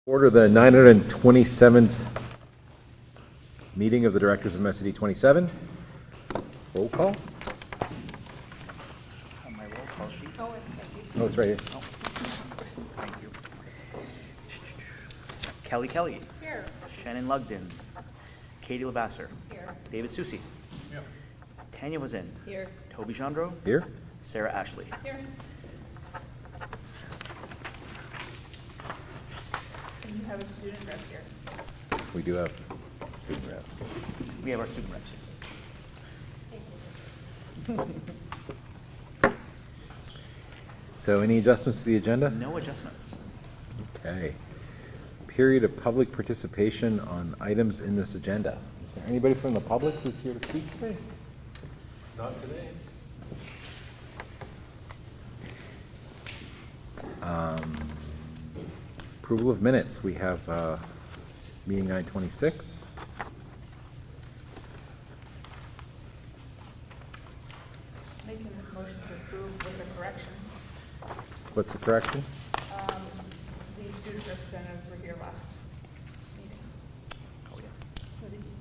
Order the 927th meeting of the Directors of MSAD 27. Roll call. On my roll call sheet. Oh, thank you. Oh, it's right here. Oh, thank you. Kellyiv. Here. Shannon Lugden. Katie Lavasser. Here. David Susi. Yeah. Tanya was in. Here. Toby Jandro. Here. Sarah Ashley. Here. And you have a student rep here. We do have student reps. We have our student reps here. So any adjustments to the agenda? No adjustments. Okay. Period of public participation on items in this agenda. Is there anybody from the public who's here to speak today? Not today. Approval of minutes. We have meeting 9/26. Making a motion to approve with a correction. What's the correction? The student representatives were here last meeting. Oh, yeah. What did you?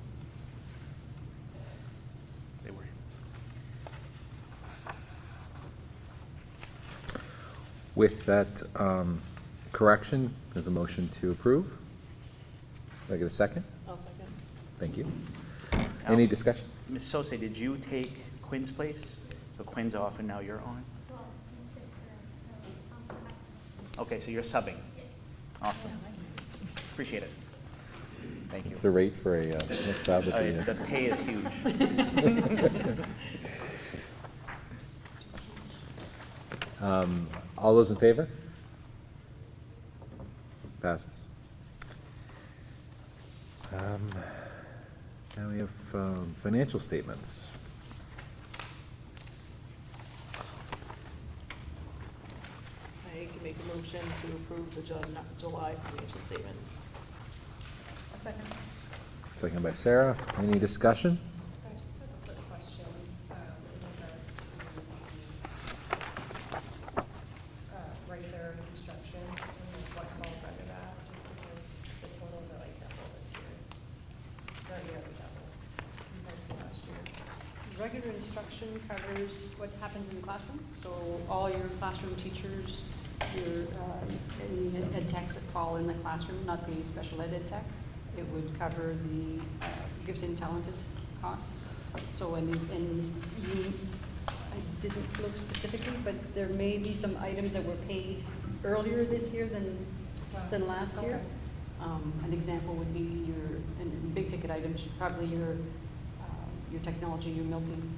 They were. With that correction, there's a motion to approve. Do I get a second? I'll second. Thank you. Any discussion? Ms. Sose, did you take Quinn's place? So Quinn's off and now you're on? Okay, so you're subbing. Awesome. Appreciate it. Thank you. What's the rate for a sub at the The pay is huge. All those in favor? Passes. Now we have financial statements. I can make a motion to approve the July financial statements. A second. Second by Sarah. Any discussion? I just have a quick question in regards to right there construction and what falls under that, just because the totals are like double this year. Or nearly double compared to last year. Regular instruction covers what happens in the classroom, so all your classroom teachers, your any ed techs that fall in the classroom, not the special ed tech. It would cover the gifted and talented costs. So and you, I didn't look specifically, but there may be some items that were paid earlier this year than last year. An example would be your and big ticket items, probably your technology, your Milton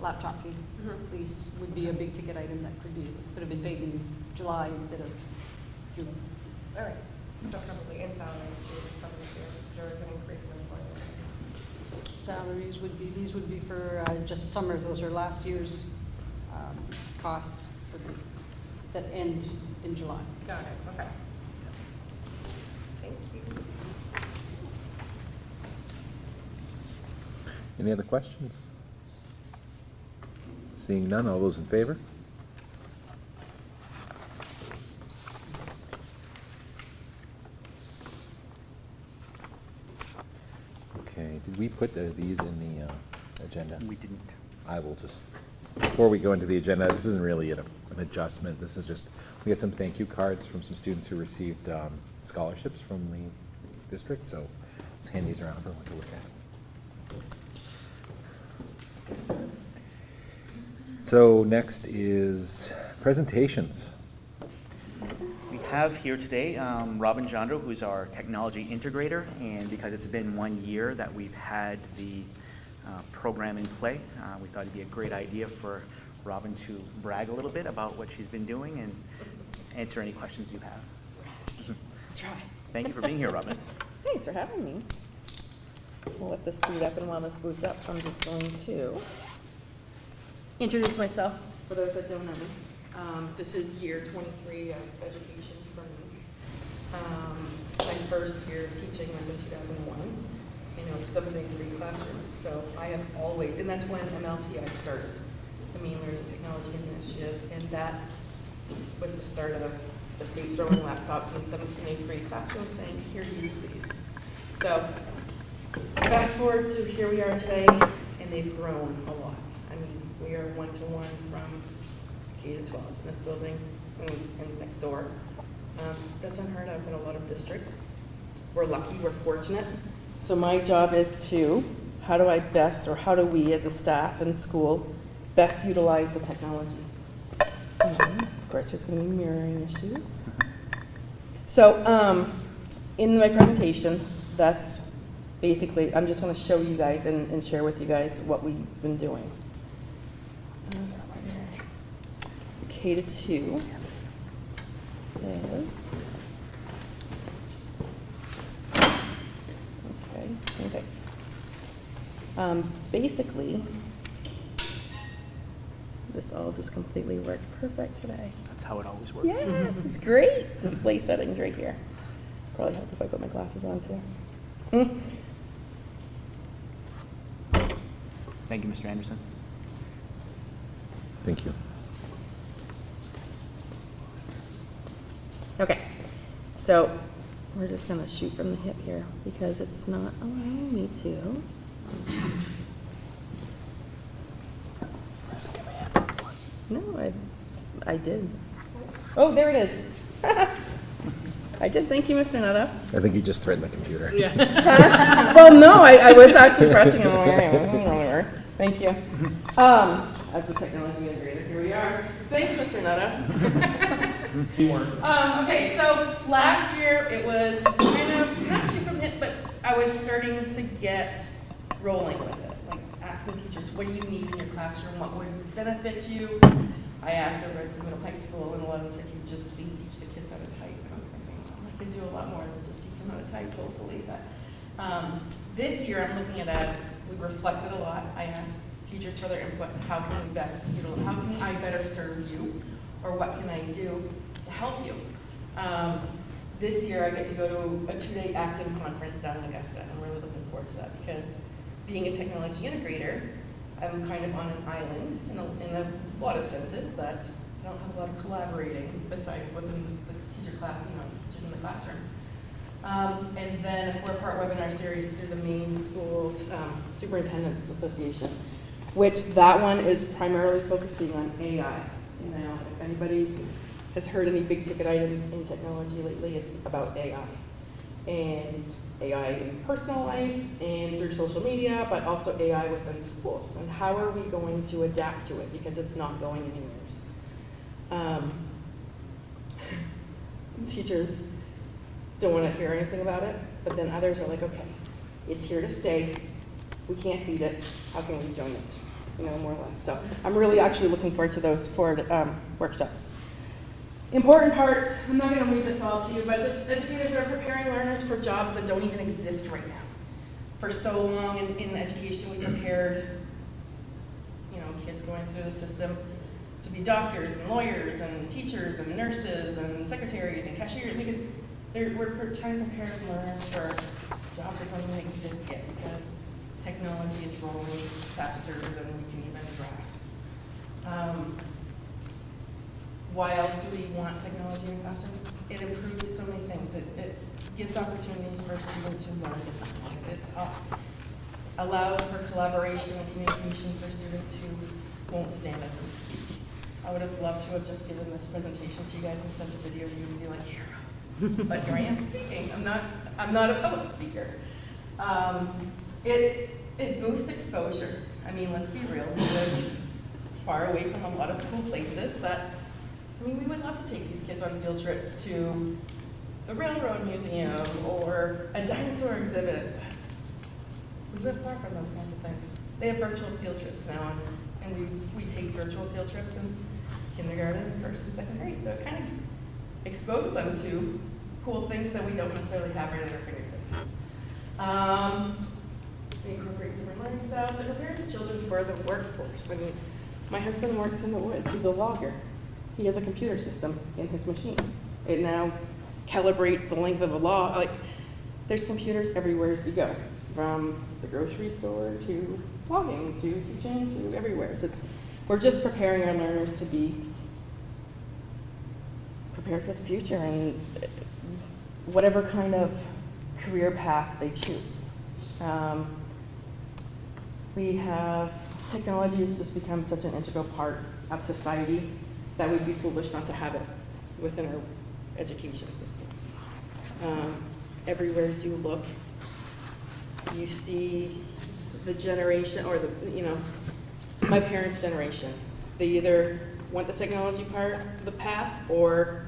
laptop fee lease would be a big ticket item that could have been paid in July instead of June. All right, so probably in salaries too, from this year, there was an increase in employment. Salaries would be, these would be for just summer. Those are last year's costs that end in July. Got it, okay. Thank you. Any other questions? Seeing none, all those in favor? Okay, did we put these in the agenda? We didn't. I will just, before we go into the agenda, this isn't really an adjustment. This is just, we had some thank you cards from some students who received scholarships from the district, so let's hand these around for everyone to look at. So next is presentations. We have here today Robin Jandro, who's our technology integrator, and because it's been 1 year that we've had the program in play, we thought it'd be a great idea for Robin to brag a little bit about what she's been doing and answer any questions you have. That's right. Thank you for being here, Robin. Thanks for having me. We'll let this boot up, and while this boots up, I'm just going to introduce myself for those that don't know me. This is year 23 of education for me. My first year of teaching was in 2001. You know, it's 7th and 3 classroom. So I have always, and that's when MLTI started, the Main Learning Technology Initiative, and that was the start of the state throwing laptops in 7th and 8th grade classrooms saying, here, use these. So fast forward to here we are today, and they've grown a lot. I mean, we are one-to-one from K to 12 in this building and next door. That's unheard of in a lot of districts. We're lucky, we're fortunate. So my job is to, how do I best, or how do we as a staff and school best utilize the technology? Of course, there's going to be mirroring issues. So in my presentation, that's basically, I'm just going to show you guys and share with you guys what we've been doing. K to 2 is, okay. Basically, this all just completely worked perfect today. That's how it always works. Yes, it's great. Display settings right here. Probably help if I put my glasses on too. Thank you, Mr. Anderson. Thank you. Okay, so we're just gonna shoot from the hip here because it's not allowing me to. No, I did. Oh, there it is. I did. Thank you, Mr. Nadeauiii. I think he just threatened the computer. Well, no, I was actually pressing it. Thank you. As the technology integrator, here we are. Thanks, Mr. Nadeauiii. Teamwork. Okay, so last year it was kind of, not shoot from the hip, but I was starting to get rolling with it. Like asking teachers, what do you need in your classroom? What would benefit you? I asked over at the middle high school, and a lot of them said, "You just please teach the kids how to type." And I'm thinking, well, I can do a lot more than just teach them how to type, hopefully. But this year, I'm looking at as we reflected a lot. I asked teachers for their input. How can we best utilize? How can I better serve you, or what can I do to help you? This year, I get to go to a 2-day acting conference down in Augusta. I'm really looking forward to that because being a technology integrator, I'm kind of on an island in a lot of senses that I don't have a lot of collaborating besides within the teacher class, teachers in the classroom. And then a 4-part webinar series through the main school Superintendents Association, which that one is primarily focusing on AI. Now, if anybody has heard any big ticket items in technology lately, it's about AI. And AI in personal life and through social media, but also AI within schools. And how are we going to adapt to it? Because it's not going anywhere. Teachers don't want to hear anything about it, but then others are like, okay, it's here to stay. We can't feed it. How can we join it? More or less. So I'm really actually looking forward to those 4 workshops. Important parts, I'm not going to read this all to you, but just educators are preparing learners for jobs that don't even exist right now. For so long in education, we prepared, kids going through the system to be doctors and lawyers and teachers and nurses and secretaries and cashiers. We're trying to prepare learners for jobs that don't even exist yet because technology is rolling faster than we can even grasp. Why else do we want technology in the classroom? It improves so many things. It gives opportunities for students who learn differently. It allows for collaboration and communication for students who won't stand up and speak. I would have loved to have just given this presentation to you guys and sent a video to you and be like, here. But here I am speaking. I'm not a public speaker. It boosts exposure. I mean, let's be real. We live far away from a lot of cool places that, we would love to take these kids on field trips to the Railroad Museum or a dinosaur exhibit. We live far from those kinds of things. They have virtual field trips now, and we take virtual field trips in kindergarten, 1st and 2nd grade. So it kind of exposes them to cool things that we don't necessarily have right at our fingertips. We incorporate different learning styles. It prepares the children for the workforce. My husband works in the woods. He's a logger. He has a computer system in his machine. It now calibrates the length of a log. There's computers everywhere as you go, from the grocery store to logging to teaching to everywhere. So we're just preparing our learners to be prepared for the future and whatever kind of career path they choose. Technology has just become such an integral part of society that we'd be foolish not to have it within our education system. Everywhere as you look, you see the generation, or my parents' generation. They either want the technology part, the path, or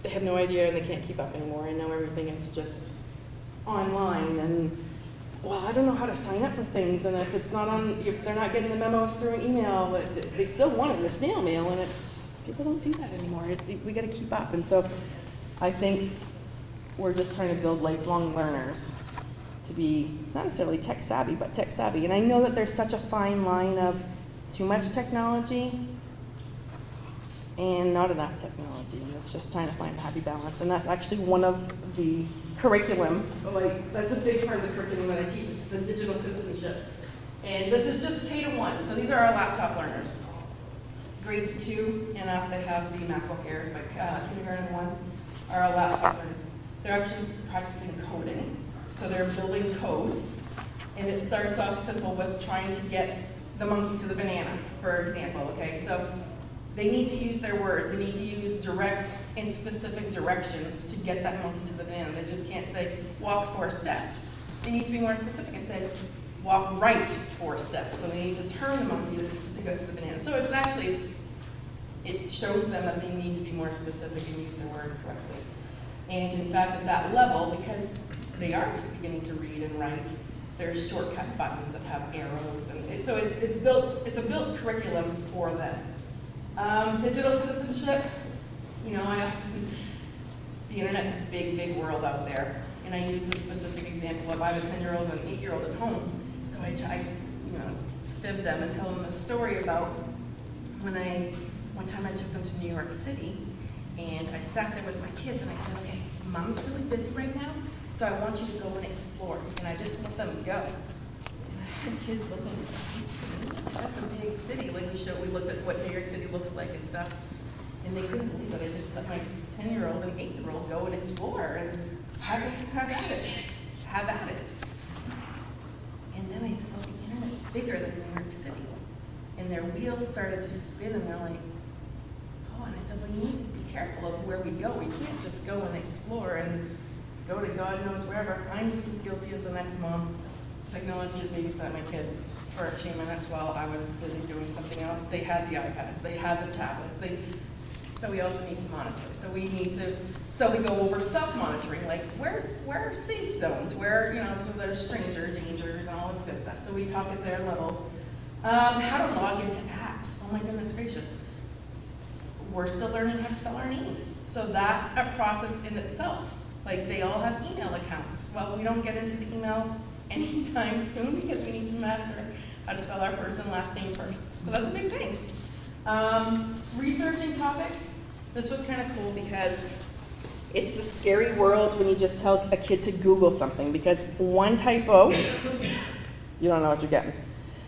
they have no idea and they can't keep up anymore, and now everything is just online. And well, I don't know how to sign up for things, and if they're not getting the memos through an email, they still want it in the snail mail, and people don't do that anymore. We got to keep up, and so I think we're just trying to build lifelong learners to be not necessarily tech savvy, but tech savvy. And I know that there's such a fine line of too much technology and not enough technology, and it's just trying to find a happy balance. And that's actually one of the curriculum, that's a big part of the curriculum that I teach, is the digital citizenship. And this is just K-1, so these are our laptop learners. Grades 2 and up, they have the MacBook Airs, but kindergarten 1 are our laptop learners. They're actually practicing coding, so they're building codes, and it starts off simple with trying to get the monkey to the banana, for example, okay? So they need to use their words. They need to use direct and specific directions to get that monkey to the banana. They just can't say, walk 4 steps. They need to be more specific and say, walk right 4 steps. So they need to turn the monkey to go to the banana. So it shows them that they need to be more specific and use their words correctly. And in fact, at that level, because they are just beginning to read and write, there's shortcut buttons that have arrows. And so it's a built curriculum for them. Digital citizenship, the internet's a big, big world out there. And I use the specific example of I have a 10-year-old and an 8-year-old at home. So I fib them and tell them a story about one time I took them to New York City, and I sat there with my kids and I said, okay, Mom's really busy right now, so I want you to go and explore. And I just let them go. And kids looking, that's a big city. We looked at what New York City looks like and stuff, and they couldn't believe it. I just let my 10-year-old and 8-year-old go and explore and have at it. Have at it. And then I said, well, the internet's bigger than New York City. And their wheels started to spin, and they're like, oh, and I said, well, you need to be careful of where we go. We can't just go and explore and go to God knows wherever. I'm just as guilty as the next mom. Technology has babysat my kids for a few minutes while I was busy doing something else. They had the iPads, they had the tablets, but we also need to monitor it. So we go over self-monitoring, like where are safe zones, where there's stranger dangers and all this good stuff. So we talk at their levels. How to log into apps. Oh my goodness gracious. We're still learning how to spell our names. So that's a process in itself. Like they all have email accounts. Well, we don't get into the email anytime soon because we need to master how to spell our first and last name first. So that's a big thing. Researching topics. This was kind of cool because it's the scary world when you just tell a kid to Google something, because one typo, you don't know what you're getting.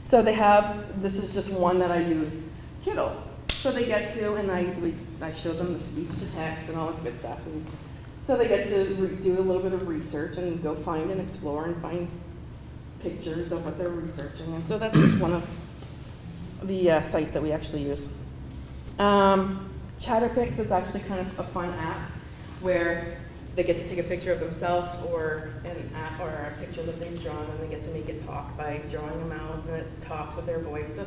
So this is just one that I use, Kittle. So they get to, and I show them the speech to text and all this good stuff. And so they get to do a little bit of research and go find and explore and find pictures of what they're researching. And so that's just one of the sites that we actually use. Chatterpix is actually kind of a fun app where they get to take a picture of themselves or a picture that they've drawn, and they get to make it talk by drawing them out, and it talks with their voice. So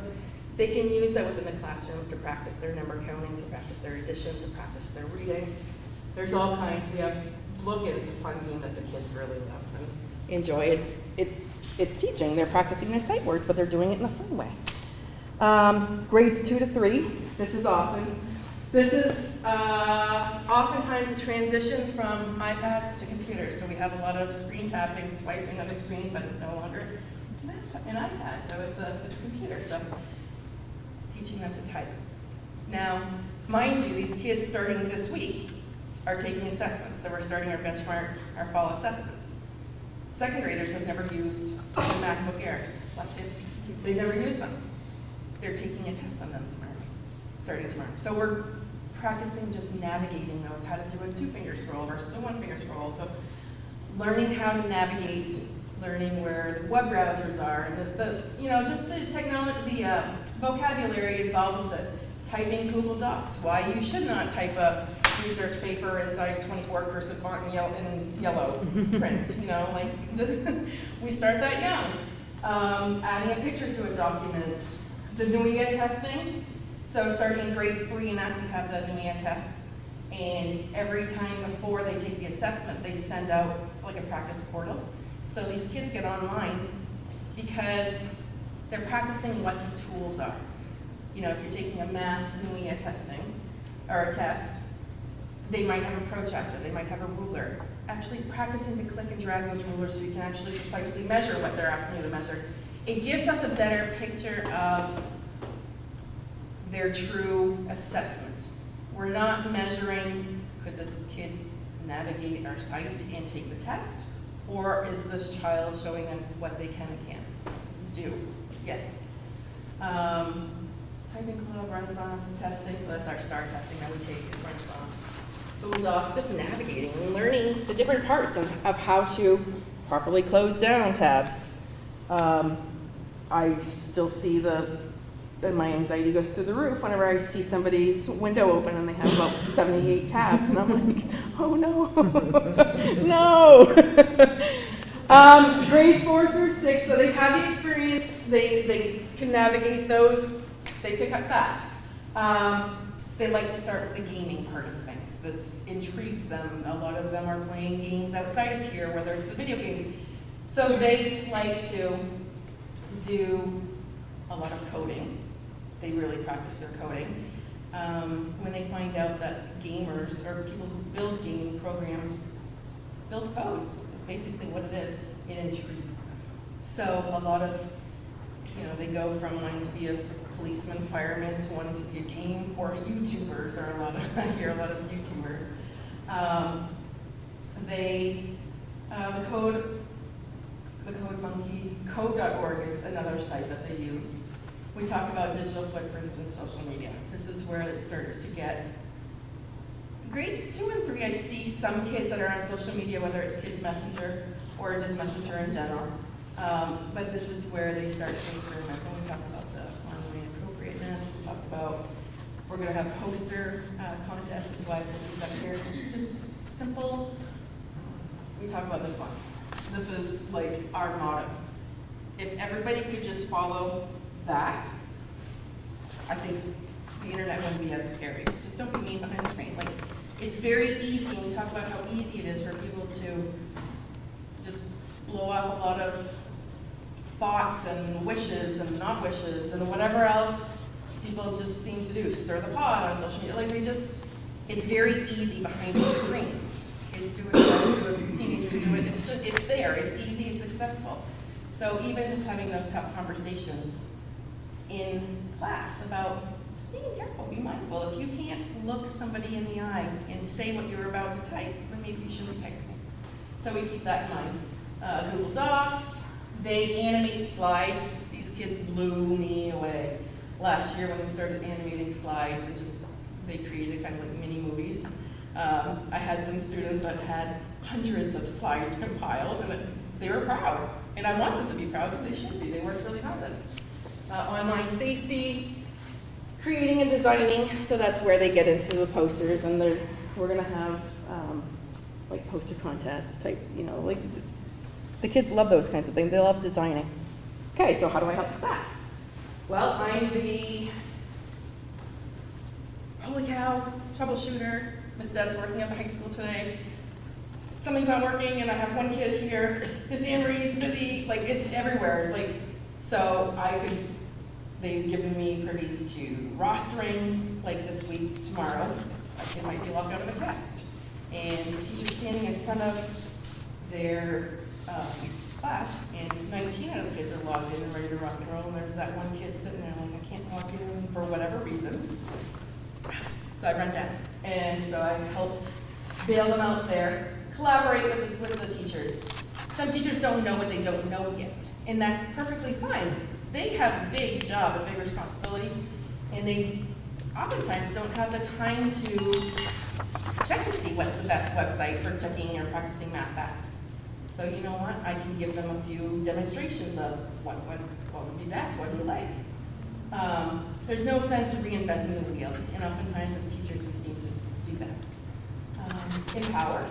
they can use that within the classroom to practice their number counting, to practice their addition, to practice their reading. There's all kinds. We have Look It is a fun game that the kids really love and enjoy. It's teaching. They're practicing their sight words, but they're doing it in a fun way. Grades 2 to 3. This is oftentimes a transition from iPads to computers. So we have a lot of screen tapping, swiping of a screen, but it's no longer an iPad, so it's a computer. So teaching them to type. Now, mind you, these kids starting this week are taking assessments. So we're starting our benchmark, our fall assessments. Second graders have never used the MacBook Airs. They never use them. They're taking a test on them tomorrow, starting tomorrow. So we're practicing just navigating those, how to do a 2-finger scroll versus a 1-finger scroll. So learning how to navigate, learning where the web browsers are, and just the technology, the vocabulary involved with the typing Google Docs, why you should not type a research paper in size 24 cursive font in yellow print, we start that young. Adding a picture to a document, the NUIA testing. So starting in grades 3 and up, we have the NUIA test. And every time before they take the assessment, they send out like a practice portal. So these kids get online because they're practicing what the tools are. If you're taking a math NUIA testing, or a test, they might have a protractor, they might have a ruler. Actually practicing to click and drag those rulers so you can actually precisely measure what they're asking you to measure. It gives us a better picture of their true assessment. We're not measuring, could this kid navigate our site and take the test? Or is this child showing us what they can and can't do yet? Typing Club, Renaissance testing, so that's our STAR testing that we take is Renaissance. Google Docs, just navigating and learning the different parts of how to properly close down tabs. I still see my anxiety goes through the roof whenever I see somebody's window open and they have about 78 tabs, and I'm like, oh no, no. Grade 4 through 6, so they have the experience, they can navigate those, they pick up fast. They like to start with the gaming part of things. This intrigues them. A lot of them are playing games outside of here, whether it's the video games. So they like to do a lot of coding. They really practice their coding. When they find out that gamers or people who build gaming programs build codes, it's basically what it is. It intrigues them. So a lot of, they go from wanting to be a policeman, fireman, to wanting to be a game, or YouTubers are a lot of, I hear a lot of YouTubers. The Code Monkey, code.org is another site that they use. We talk about digital footprints in social media. This is where it starts to get, grades 2 and 3, I see some kids that are on social media, whether it's Kids Messenger or just Messenger in general. But this is where they start to experiment. When we talk about the online appropriateness, we talk about, we're going to have poster contest, that's why I put this up here. Just simple, we talk about this one. This is like our motto. If everybody could just follow that, I think the internet wouldn't be as scary. Just don't be mean behind the screen. Like, it's very easy, and we talk about how easy it is for people to just blow up a lot of thoughts and wishes and not wishes and whatever else people just seem to do. Stir the pot on social media. Like, it's very easy behind the screen. Kids do it, adults do it, teenagers do it. It's there. It's easy. It's accessible. So even just having those tough conversations in class about just being careful, be mindful. If you can't look somebody in the eye and say what you're about to type, then maybe you shouldn't type it. So we keep that in mind. Google Docs, they animate slides. These kids blew me away last year when we started animating slides, and just they created kind of like mini movies. I had some students that had hundreds of slides compiled, and they were proud. And I want them to be proud because they should be. They worked really hard at it. Online safety, creating and designing. So that's where they get into the posters, and we're going to have like poster contests type, like the kids love those kinds of things. They love designing. Okay, so how do I help the staff? Well, I'm the holy cow troubleshooter. Miss Deb's working at the high school today. Something's not working, and I have one kid here. Miss Anne-Marie's busy. Like, it's everywhere. It's like, so they've given me privies to rostering, like this week, tomorrow. A kid might be locked out of a test. And the teacher's standing in front of their class, and 19 out of the kids are logged in and ready to rock and roll, and there's that one kid sitting there like, I can't log in for whatever reason. So I run down, and so I help bail them out there, collaborate with the teachers. Some teachers don't know what they don't know yet, and that's perfectly fine. They have a big job, a big responsibility, and they oftentimes don't have the time to check to see what's the best website for checking or practicing math facts. So you know what, I can give them a few demonstrations of what would be best, what do you like? There's no sense of reinventing the wheel, and oftentimes as teachers we seem to do that. Empower.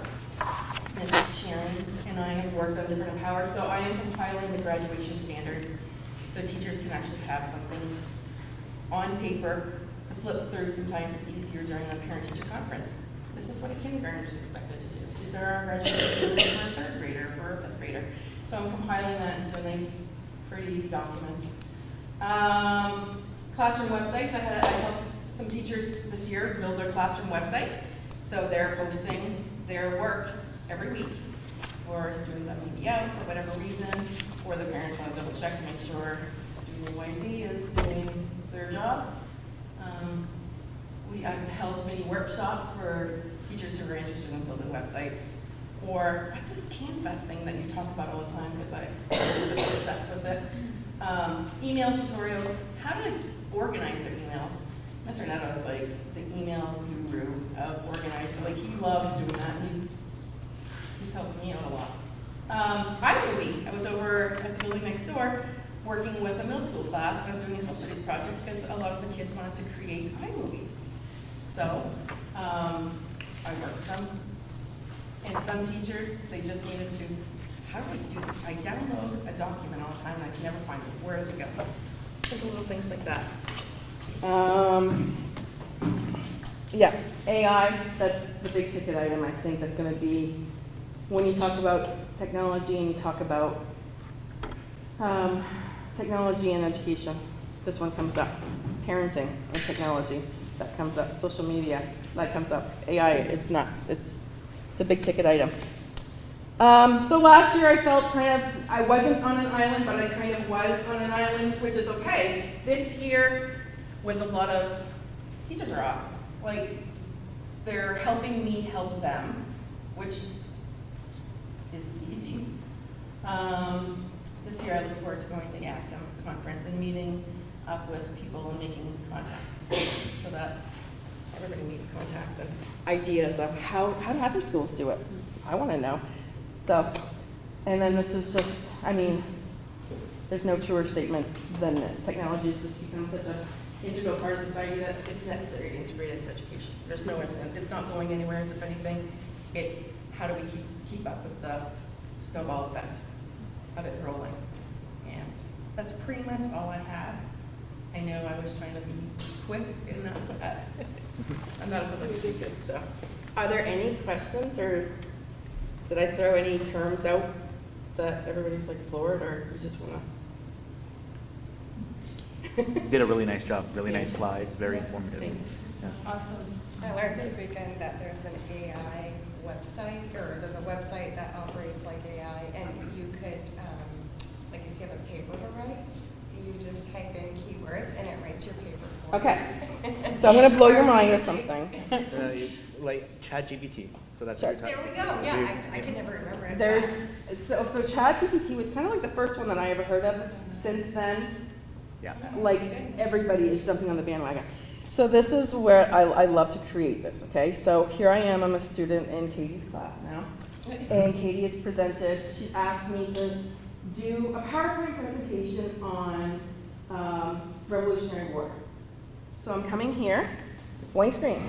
Ms. Sharon and I have worked on different Empower, so I am compiling the graduation standards so teachers can actually have something on paper to flip through. Sometimes it's easier during a parent-teacher conference. This is what a kindergartner is expected to do. These are our graduation standards for a third grader, for a fifth grader. So I'm compiling that into a nice, pretty document. Classroom websites. I helped some teachers this year build their classroom website. So they're posting their work every week for students that may be out for whatever reason, or the parents want to double check to make sure student Awardii is doing their job. I've held many workshops for teachers who are interested in building websites. Or what's this Canva thing that you talk about all the time, because I'm obsessed with it. Email tutorials, how to organize their emails. Mr. Nadeauiii is like the email guru of organizing. Like, he loves doing that, and he's helped me out a lot. iMovie, I was over at the building next door working with a middle school class and doing a social studies project because a lot of the kids wanted to create iMovies. So I worked with them. And some teachers, they just needed to, how do I do this? I download a document all the time and I can never find it. Where does it go? Simple little things like that. Yeah, AI, that's the big ticket item. I think that's going to be, when you talk about technology and you talk about technology and education, this one comes up. Parenting and technology, that comes up. Social media, that comes up. AI, it's nuts. It's a big ticket item. So last year I felt I wasn't on an island, but I kind of was on an island, which is okay. This year, with a lot of, teachers are awesome. Like, they're helping me help them, which is easy. This year I look forward to going to the ACTIM conference and meeting up with people and making contacts so that everybody meets contacts and ideas of how do other schools do it? I want to know. So, and then this is just, I mean, there's no truer statement than this. Technology has just become such an integral part of society that it's necessary to integrate into education. There's no ifs, it's not going anywhere, if anything. It's how do we keep up with the snowball effect of it rolling. And that's pretty much all I have. I know I was trying to be quick and not, I'm not a public speaker, so. Are there any questions, or did I throw any terms out that everybody's like floored, or you just want to? Did a really nice job, really nice slides, very informative. Thanks. Yeah. Awesome. I learned this weekend that there's an AI website, or there's a website that operates like AI, and you could, like if you have a paper to write, you just type in keywords and it writes your paper for you. Okay, so I'm going to blow your mind with something. Like ChatGPT, so that's Sure. what you're There we talking go, about. yeah, I can never remember it. There's, so ChatGPT was kind of like the first one that I ever heard of. Since then, Yeah. like everybody is jumping on the bandwagon. So this is where I love to create this, okay? So here I am, I'm a student in Katie's class now. And Katie has presented, she asked me to do a PowerPoint presentation on Revolutionary War. So I'm coming here, blank screen.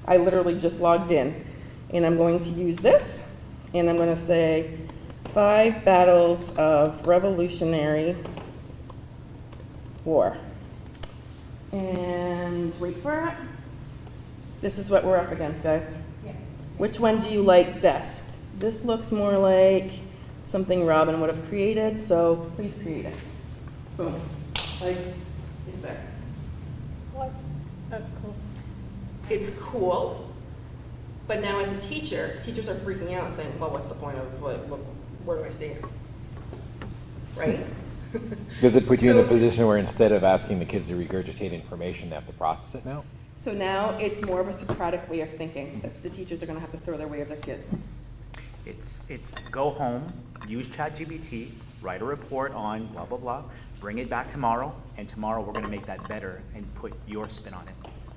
I literally just logged in. And I'm going to use this, and I'm going to say 5 battles of Revolutionary War. And wait for it. This is what we're up against, guys. Yes. Which one do you like best? This looks more like something Robin would have created, so please create it. Boom. Like, it's there. What? That's cool. It's cool, but now as a teacher, teachers are freaking out saying, well, what's the point of, where do I stand? Right? Does it put you in the So- position where instead of asking the kids to regurgitate information, they have to process it now? So now it's more of a Socratic way of thinking that the teachers are going to have to throw their way of their kids. It's go home, use ChatGPT, write a report on blah, blah, blah, bring it back tomorrow, and tomorrow we're going to make that better and put your spin on it.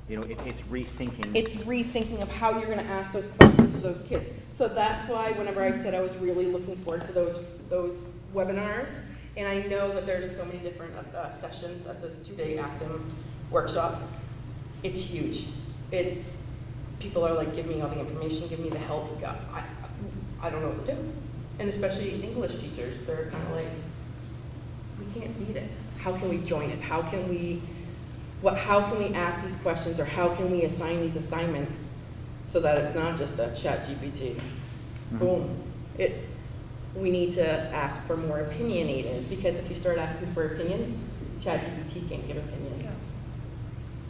it's rethinking. It's rethinking of how you're gonna ask those questions to those kids. So that's why whenever I said I was really looking forward to those webinars, and I know that there's so many different sessions at this 2-day Actum workshop, it's huge. People are like, give me all the information, give me the help. I don't know what to do. And especially English teachers, they're kind of like, we can't beat it. How can we join it? How can we ask these questions, or how can we assign these assignments so that it's not just a chat GPT? Boom. We need to ask for more opinionated, because if you start asking for opinions, chat GPT can't give opinions.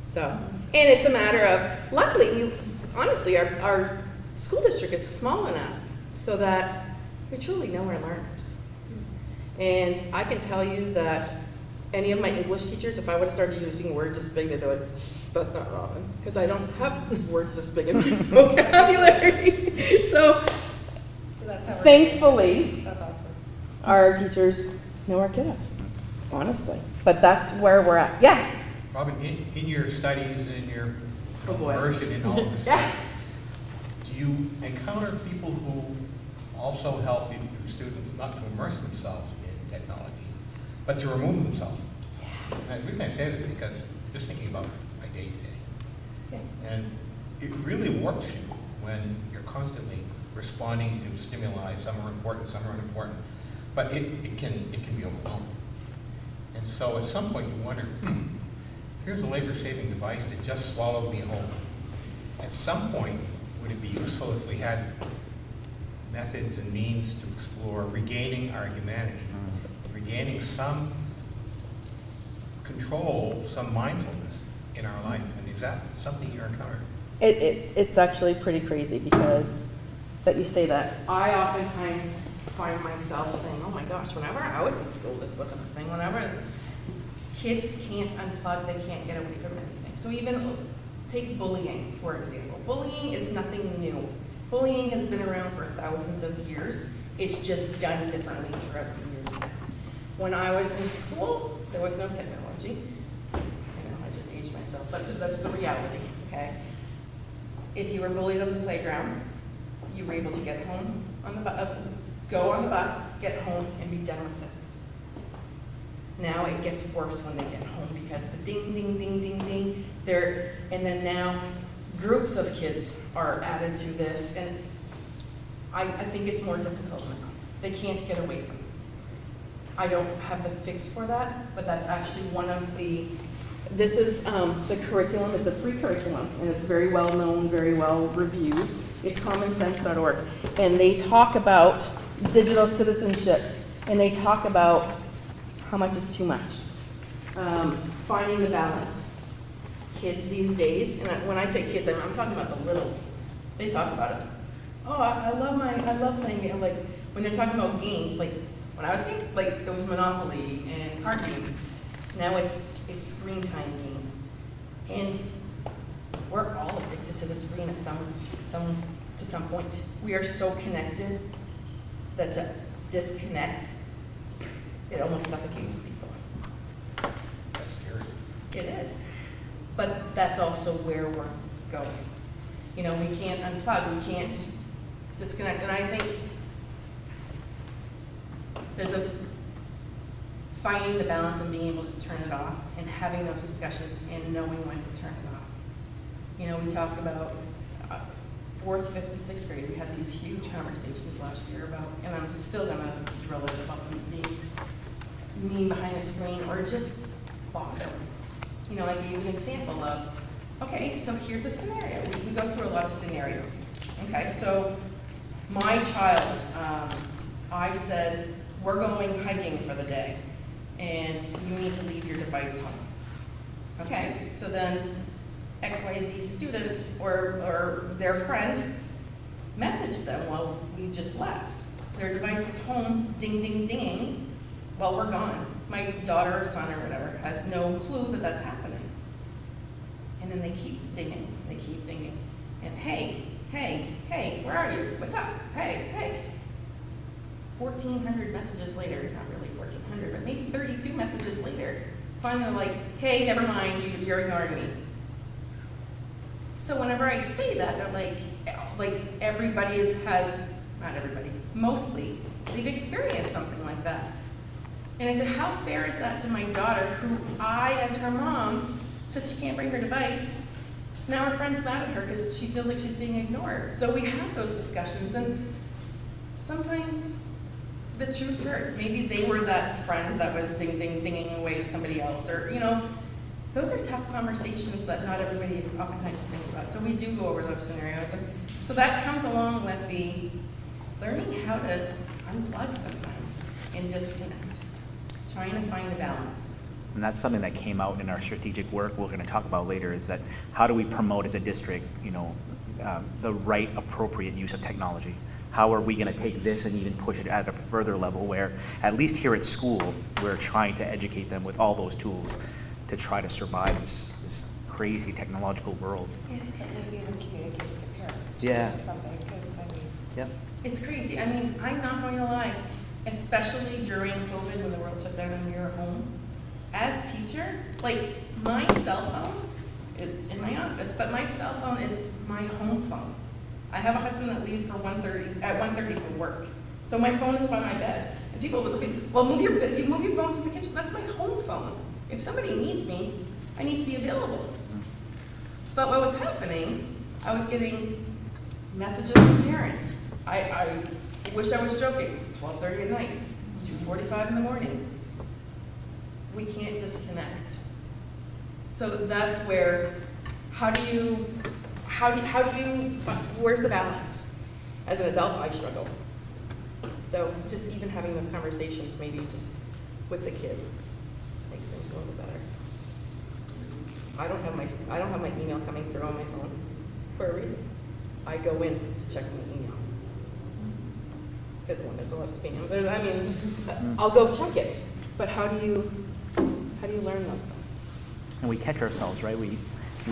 So, and it's a matter of, luckily, honestly, our school district is small enough so that we truly know our learners. And I can tell you that any of my English teachers, if I would have started using words this big, they'd be like, that's not Robin, because I don't have words this big in my vocabulary. So that's how thankfully, that's awesome. our teachers know our kiddos, honestly. But that's where we're at. Yeah. Robin, in your studies and your Oh, boy. immersion in all of this Yeah. stuff, do you encounter people who also help students not to immerse themselves in technology, but to remove themselves? And the reason I say that is because just thinking about my day-to-day, and it really warps you when you're constantly responding to stimuli. Some are important, some are unimportant, but it can be overwhelming. And so at some point you wonder, here's a labor-saving device that just swallowed me whole. At some point, would it be useful if we had methods and means to explore regaining our humanity, regaining some control, some mindfulness in our life? And is that something you're encountering? It's actually pretty crazy, because that you say that. I oftentimes find myself saying, oh my gosh, whenever I was in school, this wasn't a thing. Whenever kids can't unplug, they can't get away from anything. So even take bullying, for example. Bullying is nothing new. Bullying has been around for thousands of years. It's just done differently throughout the years. When I was in school, there was no technology. I know, I just aged myself, but that's the reality, okay? If you were bullied on the playground, you were able to get home on the go on the bus, get home, and be done with it. Now it gets worse when they get home, because the ding, ding, ding, ding, ding, and then now groups of kids are added to this, and I think it's more difficult now. They can't get away from it. I don't have the fix for that, but that's actually one of this is the curriculum. It's a free curriculum, and it's very well known, very well reviewed. It's commonsense.org, and they talk about digital citizenship, and they talk about how much is too much. Finding the balance. Kids these days, and when I say kids, I'm talking about the littles. They talk about it. Oh, I love playing games. Like when they're talking about games, like when I was a kid, like there was Monopoly and card games. Now it's screen time games, and we're all addicted to the screen at some point. We are so connected that to disconnect, it almost suffocates people. That's scary. It is. But that's also where we're going. You know, we can't unplug, we can't disconnect. And I think there's finding the balance and being able to turn it off, and having those discussions and knowing when to turn it off. You know, we talked about 4th, 5th, and 6th grade. We had these huge conversations last year about, and I'm still gonna drill it about them being mean behind a screen or just bother. You know, I gave an example of, okay, so here's a scenario. We go through a lot of scenarios. Okay, so my child, I said, we're going hiking for the day, and you need to leave your device home. Okay, so then XYZ student or their friend messaged them while we just left. Their device is home, ding, ding, ding, while we're gone. My daughter or son or whatever has no clue that that's happening. And then they keep dinging, and hey, where are you? What's up? Hey. 1,400 messages later, not really 1,400, but maybe 32 messages later, finally like, hey, never mind, you're ignoring me. So whenever I say that, they're like everybody not everybody, mostly, they've experienced something like that. And I said, how fair is that to my daughter, who I, as her mom, said she can't bring her device. Now her friend's mad at her because she feels like she's being ignored. So we have those discussions, and sometimes the truth hurts. Maybe they were that friend that was dinging away to somebody else, or, you know, those are tough conversations that not everybody oftentimes thinks about. So we do go over those scenarios. And so that comes along with the learning how to unplug sometimes and disconnect, trying to find a balance. And that's something that came out in our strategic work we're going to talk about later, is that how do we promote as a district, you know, the right appropriate use of technology? How are we going to take this and even push it at a further level where, at least here at school, we're trying to educate them with all those tools to try to survive this crazy technological world. And maybe even communicate to parents too, Yeah. or something, because I mean. Yep. It's crazy. I mean, I'm not going to lie, especially during COVID when the world shut down and we were home. As teacher, like my cell phone, it's in my office, but my cell phone is my home phone. I have a husband that leaves for 1:30 for work. So my phone is by my bed. And people would look at me, well, move your phone to the kitchen. That's my home phone. If somebody needs me, I need to be available. But what was happening, I was getting messages from parents. I wish I was joking. 12:30 at night, 2:45 in the morning. We can't disconnect. So that's where, where's the balance? As an adult, I struggle. So just even having those conversations, maybe just with the kids, makes things a little better. I don't have my email coming through on my phone for a reason. I go in to check my email. Because one, there's a lot of spam. I'll go check it, but how do you learn those things? And we catch ourselves, right? We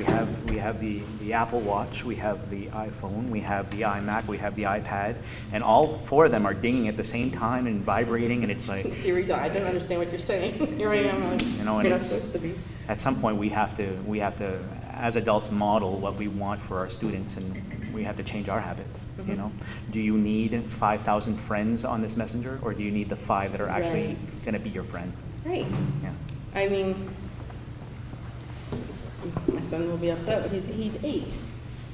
have the Apple Watch, we have the iPhone, we have the iMac, we have the iPad, and all four of them are dinging at the same time and vibrating, and it's like, Siri, I don't understand what you're saying. Here I am, like, you know, and you're not it's, supposed to be. at some point we have to, as adults, model what we want for our students, and we have to change our habits. You know, do you need 5,000 friends on this messenger, or do you need the 5 that are actually Right. going to be your friends? Right. Yeah. I mean, my son will be upset, but he's 8.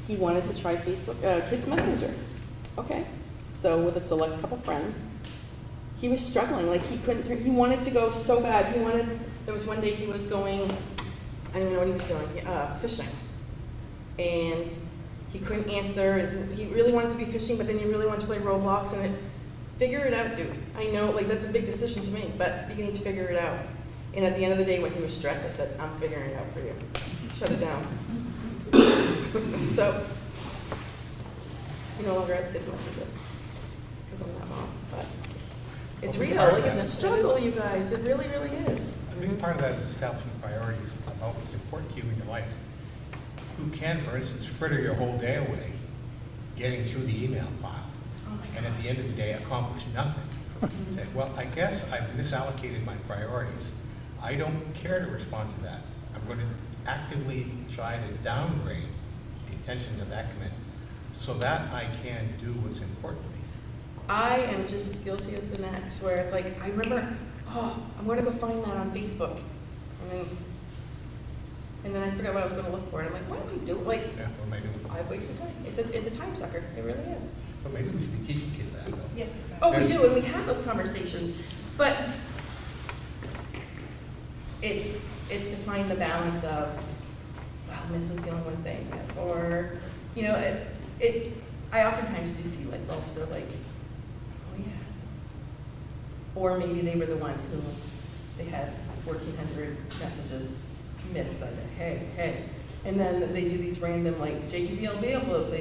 He wanted to try Facebook, Kids Messenger. Okay. So with a select couple friends, he was struggling. Like he wanted to go so bad. There was one day he was going, I don't even know what he was doing, fishing. And he couldn't answer, and he really wanted to be fishing, but then he really wanted to play Roblox, and figure it out, dude. I know, like, that's a big decision to make, but you need to figure it out. And at the end of the day, when he was stressed, I said, I'm figuring it out for you. Shut it down. So, he no longer has Kids Messenger, because I'm not mom, but it's real. Like, it's a struggle, you guys. It really, really is. A big part of that is establishing priorities about what's important to you in your life. Who can, for instance, fritter your whole day away getting through the email pile, and at the end of the day accomplish nothing. Say, well, I guess I've misallocated my priorities. I don't care to respond to that. I'm going to actively try to downgrade the attention to that commit so that I can do what's important to me. I am just as guilty as the next, where it's like, I remember, I'm going to go find that on Facebook. And then I forgot what I was going to look for. And I'm like, what am I doing? Like, Yeah, well, maybe, I've wasted time. It's a time sucker. It really is. but maybe we should be teaching kids that, though. Yes, exactly. Oh, we do, and we have those conversations. But it's to find the balance of, wow, Mrs. the only one saying that. Or, you know, I oftentimes do see light bulbs are like, oh yeah. Or maybe they were the one who they had 1,400 messages missed that day. Hey. And then they do these random, like, JQBLB envelope.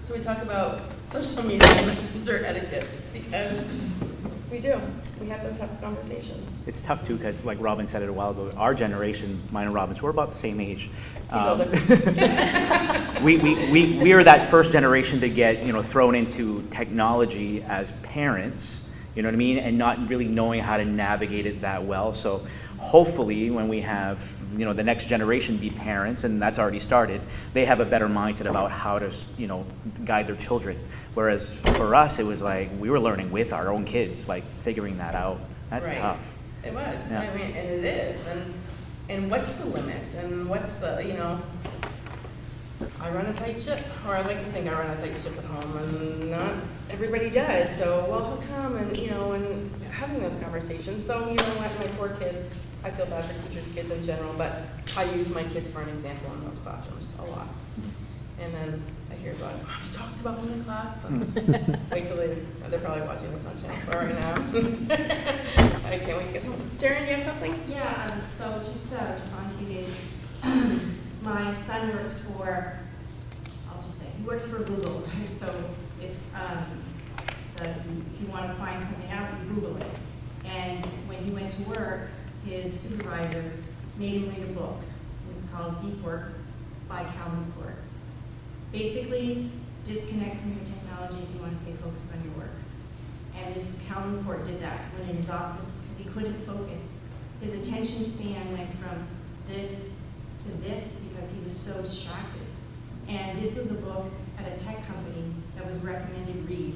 So we talk about social media and messenger etiquette because we do. We have some tough conversations. It's tough too, because like Robin said it a while ago, our generation, mine and Robin's, we're about the same age. He's older. We are that first generation to get, thrown into technology as parents, you know what I mean, and not really knowing how to navigate it that well. So hopefully when we have, you know, the next generation be parents, and that's already started, they have a better mindset about how to, you know, guide their children. Whereas for us, it was like we were learning with our own kids, like figuring that out. That's Right. tough. It was, Yeah. I mean, and it is, and what's the limit, and what's the, you know, I run a tight ship, or I like to think I run a tight ship at home, and not everybody does, so, well, how come, and, you know, and having those conversations, so, you know what, my poor kids, I feel bad for teachers' kids in general, but I use my kids for an example in those classrooms a lot. And then I hear about, oh, you talked about them in class? Wait till they're probably watching this on Channel 4 right now. I can't wait to get home. Sharon, do you have something? Yeah, so just to respond to you, Dave, my son works for, I'll just say, he works for Google, right? So it's, if you want to find something out, you Google it. And when he went to work, his supervisor made him read a book. It's called Deep Work by Kellyiv. Basically, disconnect from your technology if you want to stay focused on your work. And this Kellyiv did that when in his office, because he couldn't focus. His attention span went from this to this because he was so distracted. And this was a book at a tech company that was recommended read,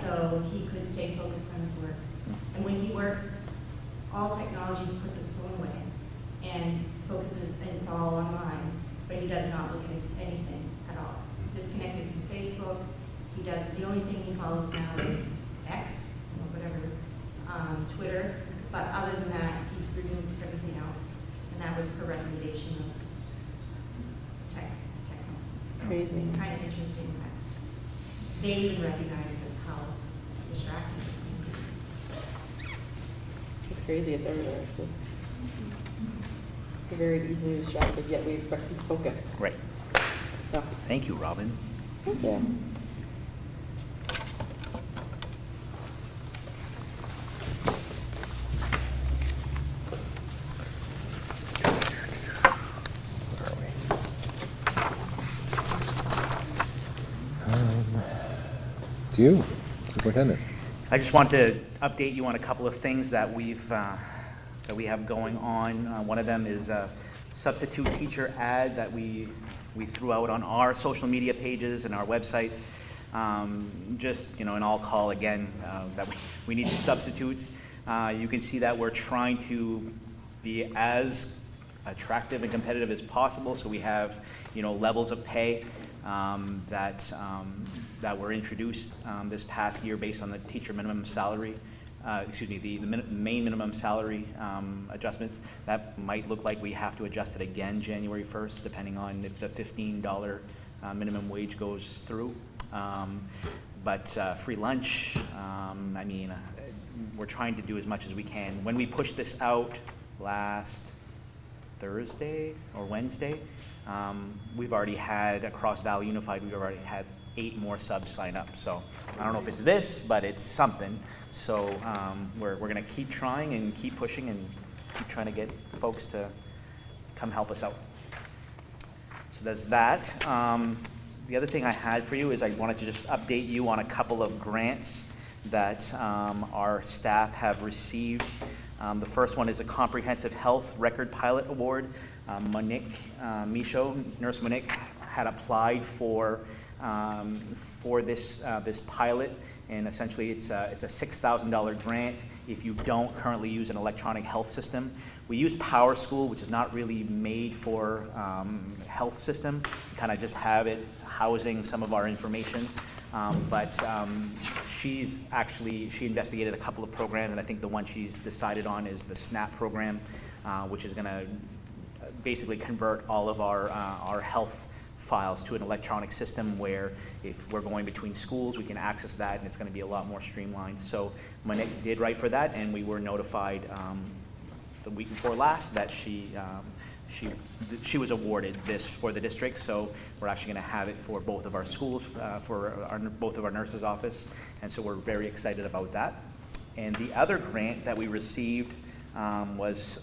so he could stay focused on his work. And when he works, all technology, he puts his phone away and focuses, and it's all online, but he does not look at anything at all. Disconnected from Facebook. He does, the only thing he follows now is X, or whatever, Twitter, but other than that, he's removed everything else. And that was per recommendation of tech. So Crazy. it's kind of interesting that they even recognize how distracting it can be. It's crazy, it's everywhere, so we're very easily distracted, yet we expect them to focus. Right. So, Thank you, Robin. thank you. Where are we? To you, Superintendent. I just want to update you on a couple of things that we have going on. One of them is a substitute teacher ad that we threw out on our social media pages and our websites. Just, you know, and I'll call again that we need substitutes. You can see that we're trying to be as attractive and competitive as possible. So we have, you know, levels of pay that were introduced this past year based on the teacher minimum salary, the main minimum salary adjustments. That might look like we have to adjust it again January 1st, depending on if the $15 minimum wage goes through. But free lunch, I mean, we're trying to do as much as we can. When we pushed this out last Thursday or Wednesday, we've already had, across Valley Unified, we've already had 8 more subs sign up. So I don't know if it's this, but it's something. So we're going to keep trying and keep pushing and keep trying to get folks to come help us out. So there's that. The other thing I had for you is I wanted to just update you on a couple of grants that our staff have received. The first one is a Comprehensive Health Record Pilot Award. Monique Michaud, Nurse Monique, had applied for this pilot, and essentially it's a $6,000 grant if you don't currently use an electronic health system. We use PowerSchool, which is not really made for health system. We kind of just have it housing some of our information. But she investigated a couple of programs, and I think the one she's decided on is the SNAP program, which is going to basically convert all of our health files to an electronic system where if we're going between schools, we can access that, and it's going to be a lot more streamlined. So Monique did write for that, and we were notified the week before last that she was awarded this for the district. So we're actually going to have it for both of our schools, for both of our nurses' office, and so we're very excited about that. And the other grant that we received was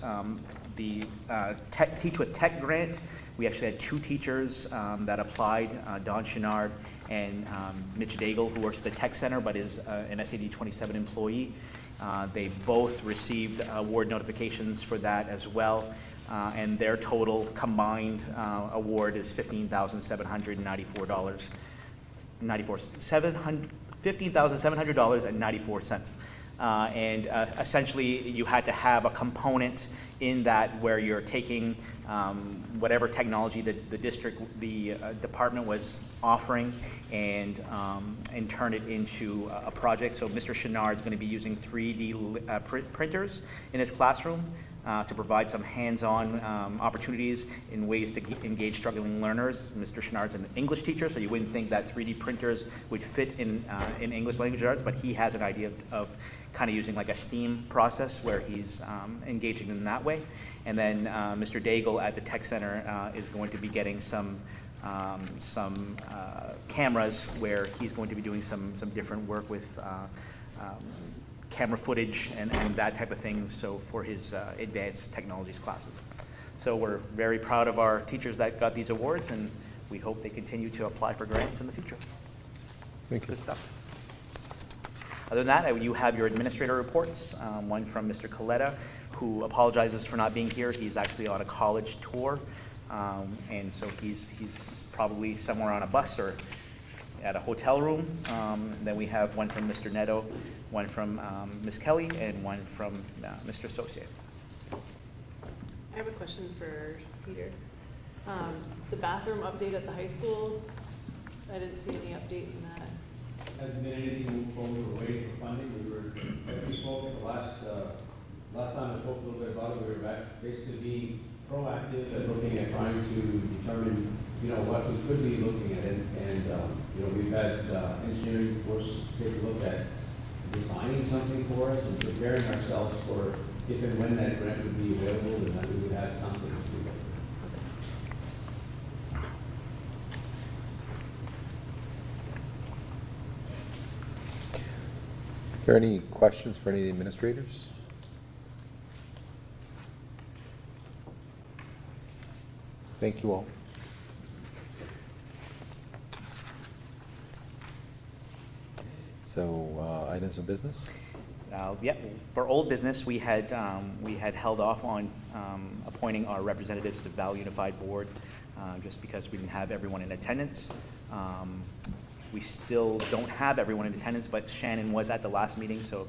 the Teach with Tech grant. We actually had 2 teachers that applied, Don Chenard and Mitch Daigle, who works at the Tech Center but is an SAD 27 employee. They both received award notifications for that as well, and their total combined award is $15,794. $15,700.94. And essentially, you had to have a component in that where you're taking whatever technology the department was offering and turn it into a project. So Mr. Chenard is going to be using 3D printers in his classroom to provide some hands-on opportunities in ways to engage struggling learners. Mr. Chenard's an English teacher, so you wouldn't think that 3D printers would fit in English language arts, but he has an idea of kind of using like a STEAM process where he's engaging in that way. And then Mr. Daigle at the Tech Center is going to be getting some cameras where he's going to be doing some different work with camera footage and that type of thing, so for his advanced technologies classes. So we're very proud of our teachers that got these awards, and we hope they continue to apply for grants in the future. Thank you. Good stuff. Other than that, you have your administrator reports, one from Mr. Kaletaii, who apologizes for not being here. He's actually on a college tour, and so he's probably somewhere on a bus or at a hotel room. Then we have one from Mr. Nadeauiii, one from Ms. Kelly, and one from Mr. Saucier. I have a question for Peter. The bathroom update at the high school, I didn't see any update in that. Hasn't been anything moved forward. We're waiting for funding. We spoke the last time I spoke a little bit about it, we were basically being proactive and looking at trying to determine, what we could be looking at. And we've had engineering force take a look at designing something for us and preparing ourselves for if and when that grant would be available, and that we would have something to do. Are there any questions for any of the administrators? Thank you all. So, items of business? Yeah, for old business, we had held off on appointing our representatives to Valley Unified Board just because we didn't have everyone in attendance. We still don't have everyone in attendance, but Shannon was at the last meeting, so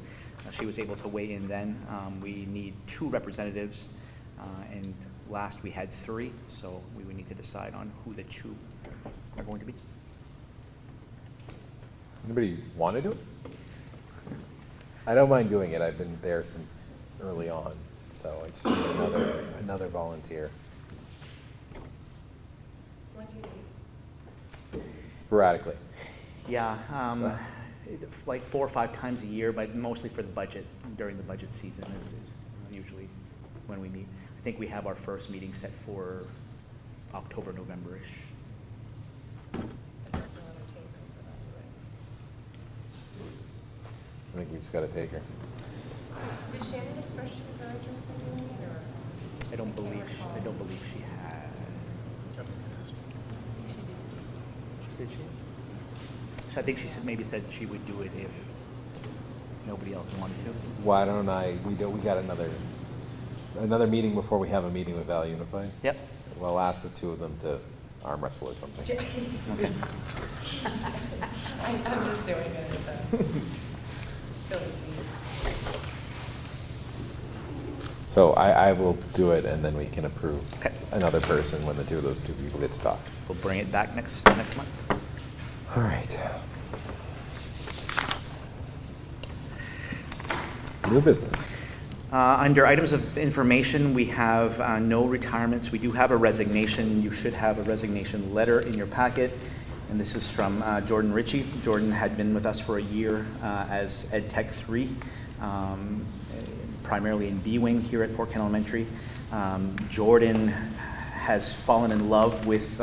she was able to weigh in then. We need 2 representatives, and last we had 3, so we would need to decide on who the 2 are going to be. Anybody want to do it? I don't mind doing it. I've been there since early on, so I just need another volunteer. What do you do? Sporadically. Yeah, like 4 or 5 times a year, but mostly for the budget. During the budget season is usually when we meet. I think we have our first meeting set for October, November-ish. I think we just got to take her. Did Shannon express her interest in doing it, or? I don't believe she had. Did she? I think she maybe said she would do it if nobody else wanted to. Why don't we got another meeting before we have a meeting with Valley Unified? Yep. We'll ask the 2 of them to arm wrestle or something. Okay. I'm just doing it, so. Fill the seat. So I will do it, and then we can approve Okay. another person when the 2 of those 2 people get to talk. We'll bring it back next month. All right. New business. Under items of information, we have no retirements. We do have a resignation. You should have a resignation letter in your packet. And this is from Jordan Ritchie. Jordan had been with us for a year as Ed Tech 3, primarily in B-Wing here at Fort Kent Elementary. Jordan has fallen in love with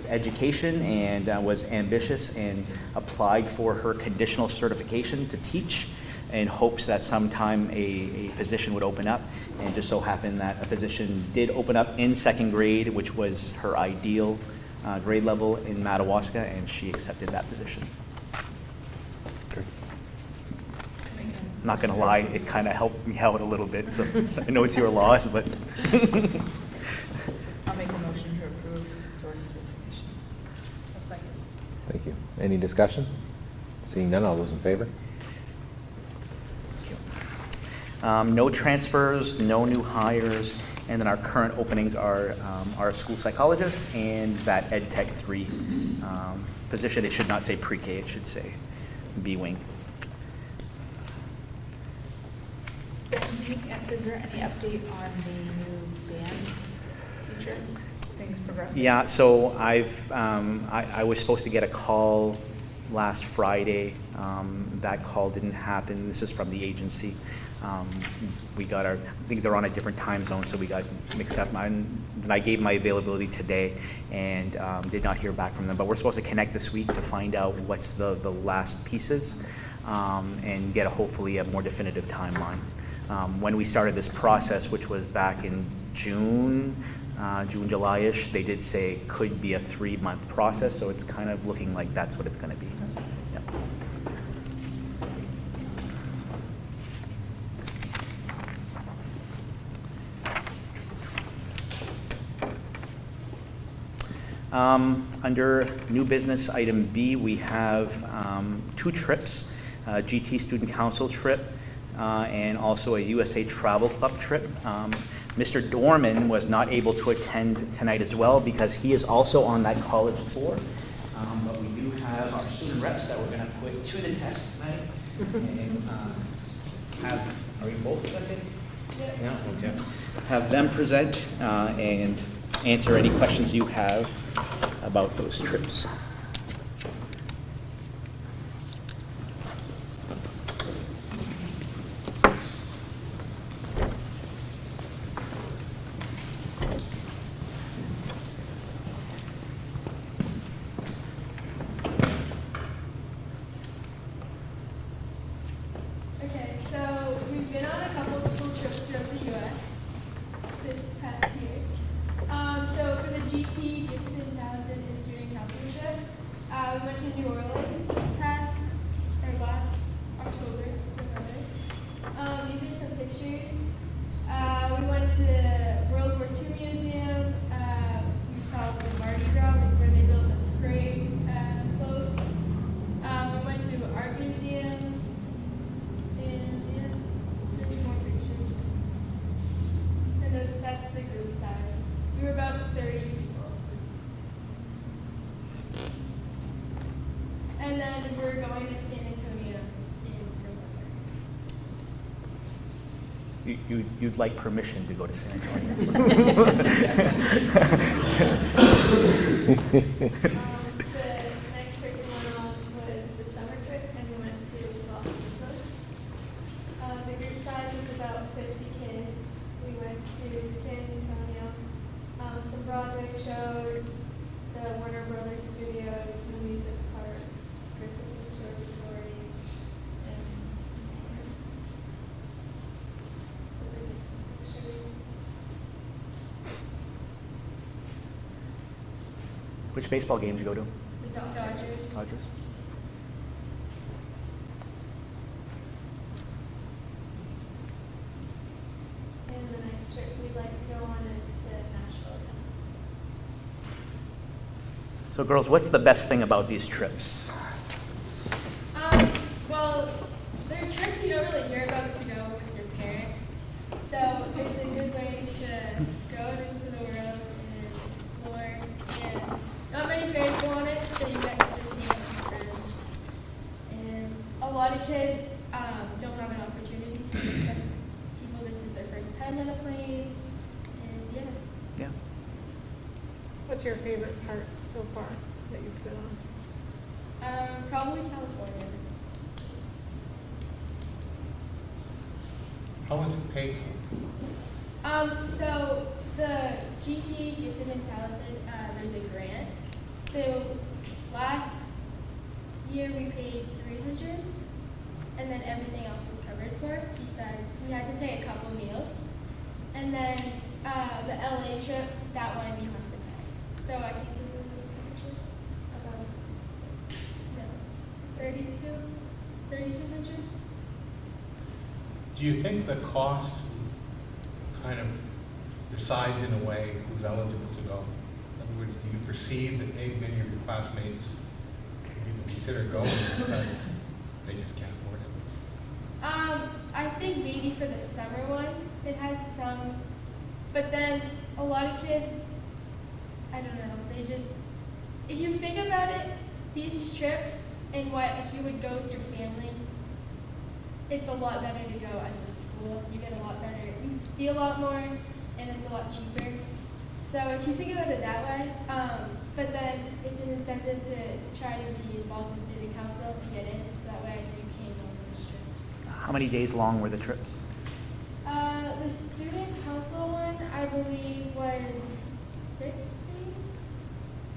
education and was ambitious and applied for her conditional certification to teach in hopes that sometime a position would open up. And just so happened that a position did open up in 2nd grade, which was her ideal grade level in Madawaska, and she accepted that position. Okay. not gonna lie, it kind of helped me out a little bit, so I know it's your loss, but. I'll make a motion to approve Jordan's resignation. A second. Thank you. Any discussion? Seeing none, all those in favor? No transfers, no new hires, and then our current openings are our school psychologist and that Ed Tech 3 position. It should not say pre-K, it should say B-Wing. Is there any update on the new band teacher? Things progressing? Yeah, so I was supposed to get a call last Friday. That call didn't happen. This is from the agency. We got I think they're on a different time zone, so we got mixed up. I gave my availability today and did not hear back from them. But we're supposed to connect this week to find out what's the last pieces and get hopefully a more definitive timeline. When we started this process, which was back in June, July-ish, they did say it could be a 3-month process, so it's kind of looking like that's what it's going to be. Yep. Under new business item B, we have 2 trips, GT Student Council trip and also a USA Travel Club trip. Mr. Dorman was not able to attend tonight as well because he is also on that college tour. But we do have our student reps that we're going to put to the test tonight. And are we both presenting? Yeah. Okay. Have them present and answer any questions you have about those trips. Okay, so we've been on a couple of school trips throughout the U.S. this past year. So for the GT, Gifted and Talented and Student Council trip, we went to New Orleans last October, November. These are some pictures. We went to the World War II Museum. We saw the Mardi Gras, where they built the parade floats. We went to art museums. And yeah, there's more pictures. And that's the group size. We were about 30 people. And then we're going to San Antonio in November. You'd like permission to go to San Antonio. The next trip we went on was the summer trip, and we went to Los Angeles. The group size was about 50 kids. We went to San Antonio, some Broadway shows, the Warner Brothers Studios, some music parks, Griffith Observatory, and more. There's some pictures. Which baseball game did you go to? The Dodgers. Dodgers. And the next trip we'd like to go on is to Nashville, Tennessee. So girls, what's the best thing about these trips? Well, they're trips you don't really hear about to go with your parents. So it's a good way to go into the world and explore. And not many parents go on it, so you get to just hang out with your friends. And a lot of kids don't have an opportunity to meet some people. This is their first time on a plane. And yeah. Yeah. What's your favorite parts so far that you've been on? Probably California. How was it paid for? So the GT Gifted and Talented, there's a grant. So last year we paid $300, and then everything else was covered for. Besides, we had to pay a couple meals, and then the LA trip, that one you have to pay. So I can give you the pictures about 3200. Do you think the cost kind of decides in a way who's eligible to go? In other words, do you perceive that maybe many of your classmates even consider going because they just can't afford it? I think maybe for the summer one, it has some, but then a lot of kids, I don't know, they just, if you think about it, these trips and what if you would go with your family, it's a lot better to go as a school. You get a lot better, you see a lot more, and it's a lot cheaper. So if you think about it that way, but then it's an incentive to try to be involved in student council and get in, so that way you can go on those trips. How many days long were the trips? The student council one, I believe, was 6 days.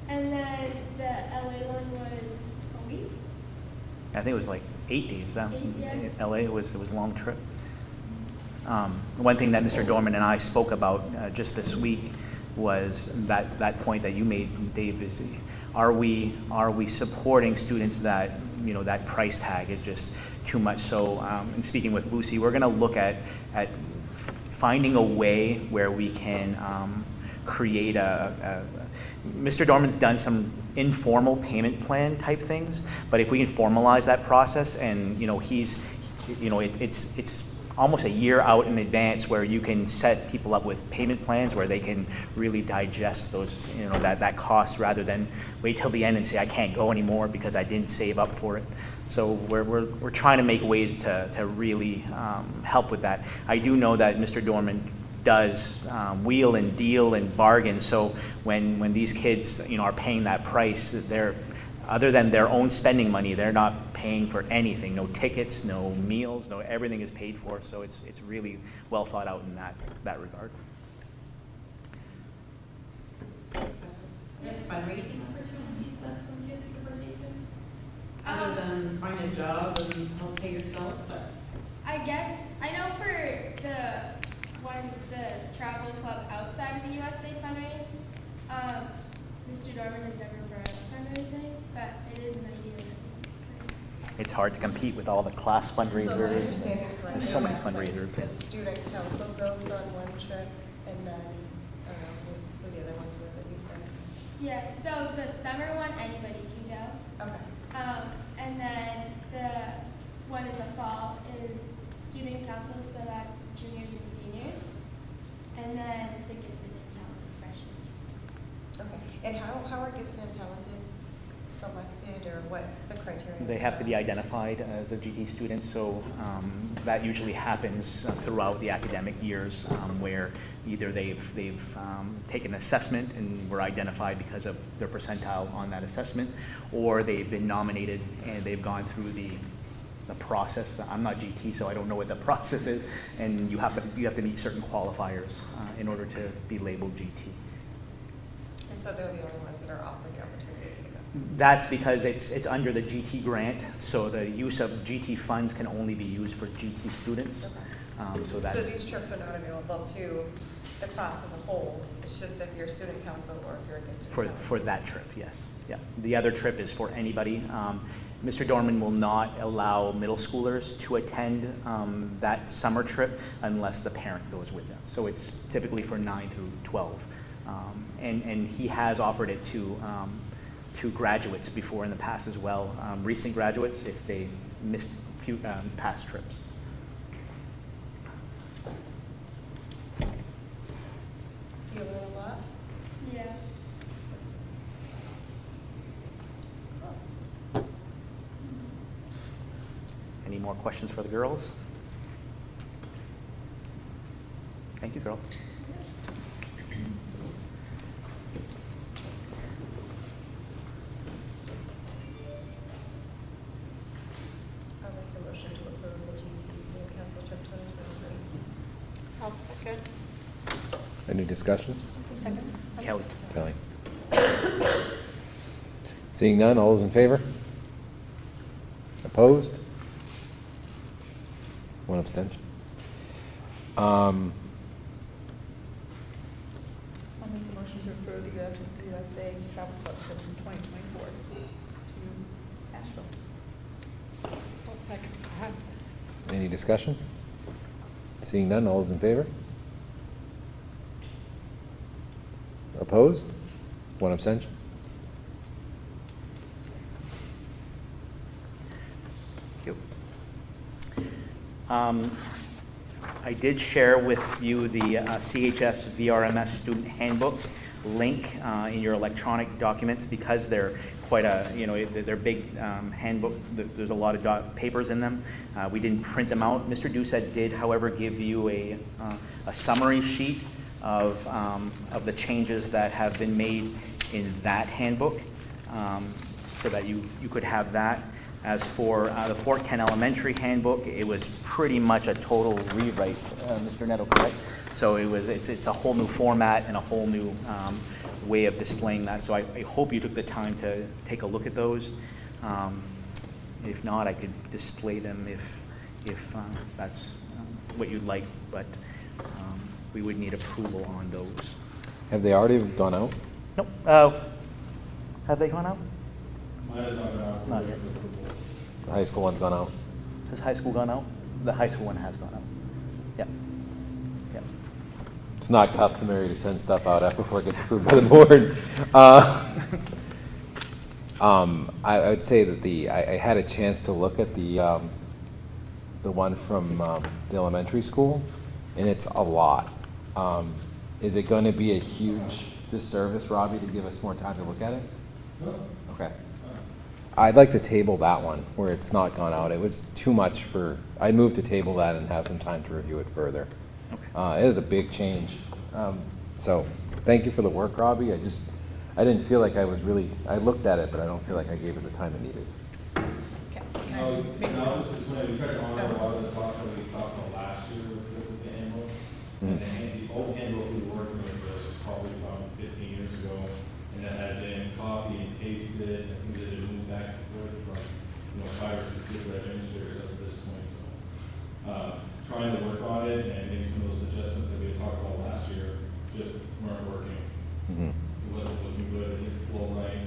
And then the LA one was a week. I think it was like 8 days. Now. 8, yeah. In LA, it was a long trip. One thing that Mr. Dorman and I spoke about just this week was that point that you made, Dave, is are we supporting students that, you know, that price tag is just too much. So in speaking with Lucy, we're going to look at finding a way where we can create Mr. Dorman's done some informal payment plan type things, but if we can formalize that process and, you know, it's almost a year out in advance where you can set people up with payment plans where they can really digest those, you know, that cost rather than wait till the end and say, I can't go anymore because I didn't save up for it. So we're trying to make ways to really help with that. I do know that Mr. Dorman does wheel and deal and bargain. So when these kids, you know, are paying that price, they're, other than their own spending money, they're not paying for anything. No tickets, no meals, no, everything is paid for. So it's really well thought out in that regard. Fundraising opportunities that some kids can partake in, other than find a job and help pay yourself. But I guess, I know for the travel club outside of the US, they fundraise. Mr. Dorman has never brought up fundraising, but it is an idea. It's hard to compete with all the class fundraisers. So my understanding There's so many fundraisers. The student council goes on one trip, and then, I don't know, who the other ones were that you said? Yeah, so the summer one, anybody can go. Okay. And then the one in the fall is student council, so that's juniors and seniors. And then the gifted and talented freshmen. Okay. And how are gifted and talented selected, or what's the criteria? They have to be identified as a GT student, so that usually happens throughout the academic years where either they've taken an assessment and were identified because of their percentile on that assessment, or they've been nominated and they've gone through the process. I'm not GT, so I don't know what the process is, and you have to meet certain qualifiers in order to be labeled GT. And so they're the only ones that are offered the opportunity to go? That's because it's under the GT grant, so the use of GT funds can only be used for GT students. Okay. So these trips are not available to the class as a whole. It's just if you're student council or if you're a gifted talent. for that trip, yes. Yeah. The other trip is for anybody. Mr. Dorman will not allow middle schoolers to attend that summer trip unless the parent goes with them. So it's typically for 9 through 12. And he has offered it to graduates before in the past as well, recent graduates if they missed a few past trips. Do you learn a lot? Yeah. Any more questions for the girls? Thank you, girls. I'll make the motion to approve the GT Student Council trip 2023. I'll second. Any discussion? Second. Kelly. Kelly. Seeing none, all those in favor? Opposed? One abstention. I'll make the motion to approve the USA Travel Club trip in 2024 to Asheville. I'll second that. Any discussion? Seeing none, all those in favor? Opposed? One abstention. Thank you. I did share with you the CHS VRMS student handbook link in your electronic documents because they're quite a, they're big handbook. There's a lot of papers in them. We didn't print them out. Mr. Doucette did, however, give you a summary sheet of the changes that have been made in that handbook so that you could have that. As for the Fort Kent Elementary handbook, it was pretty much a total rewrite, Mr. Netto, correct? So it's a whole new format and a whole new way of displaying that. So I hope you took the time to take a look at those. If not, I could display them if that's what you'd like, but we would need approval on those. Have they already gone out? Nope. Have they gone out? Mine has not gone out. Not yet. The high school one's gone out. Has high school gone out? The high school one has gone out. Yep. Yep. It's not customary to send stuff out after before it gets approved by the board. I would say that I had a chance to look at the one from the elementary school, and it's a lot. Is it going to be a huge disservice, Robbie, to give us more time to look at it? No. Okay. I'd like to table that one where it's not gone out. It was too much for, I'd move to table that and have some time to review it further. Okay. It is a big change. So thank you for the work, Robbie. I didn't feel like I looked at it, but I don't feel like I gave it the time it needed. I'll just explain, we tried to honor a lot of the talk that we talked about last year with the handbook. And the old handbook we were working with was probably about 15 years ago, and that had been copied and pasted. I think that it moved back and forth from 5 or 6 different administrators up to this point. So trying to work on it and make some of those adjustments that we had talked about last year just weren't working. Mm-hmm. It wasn't looking good, it didn't flow right.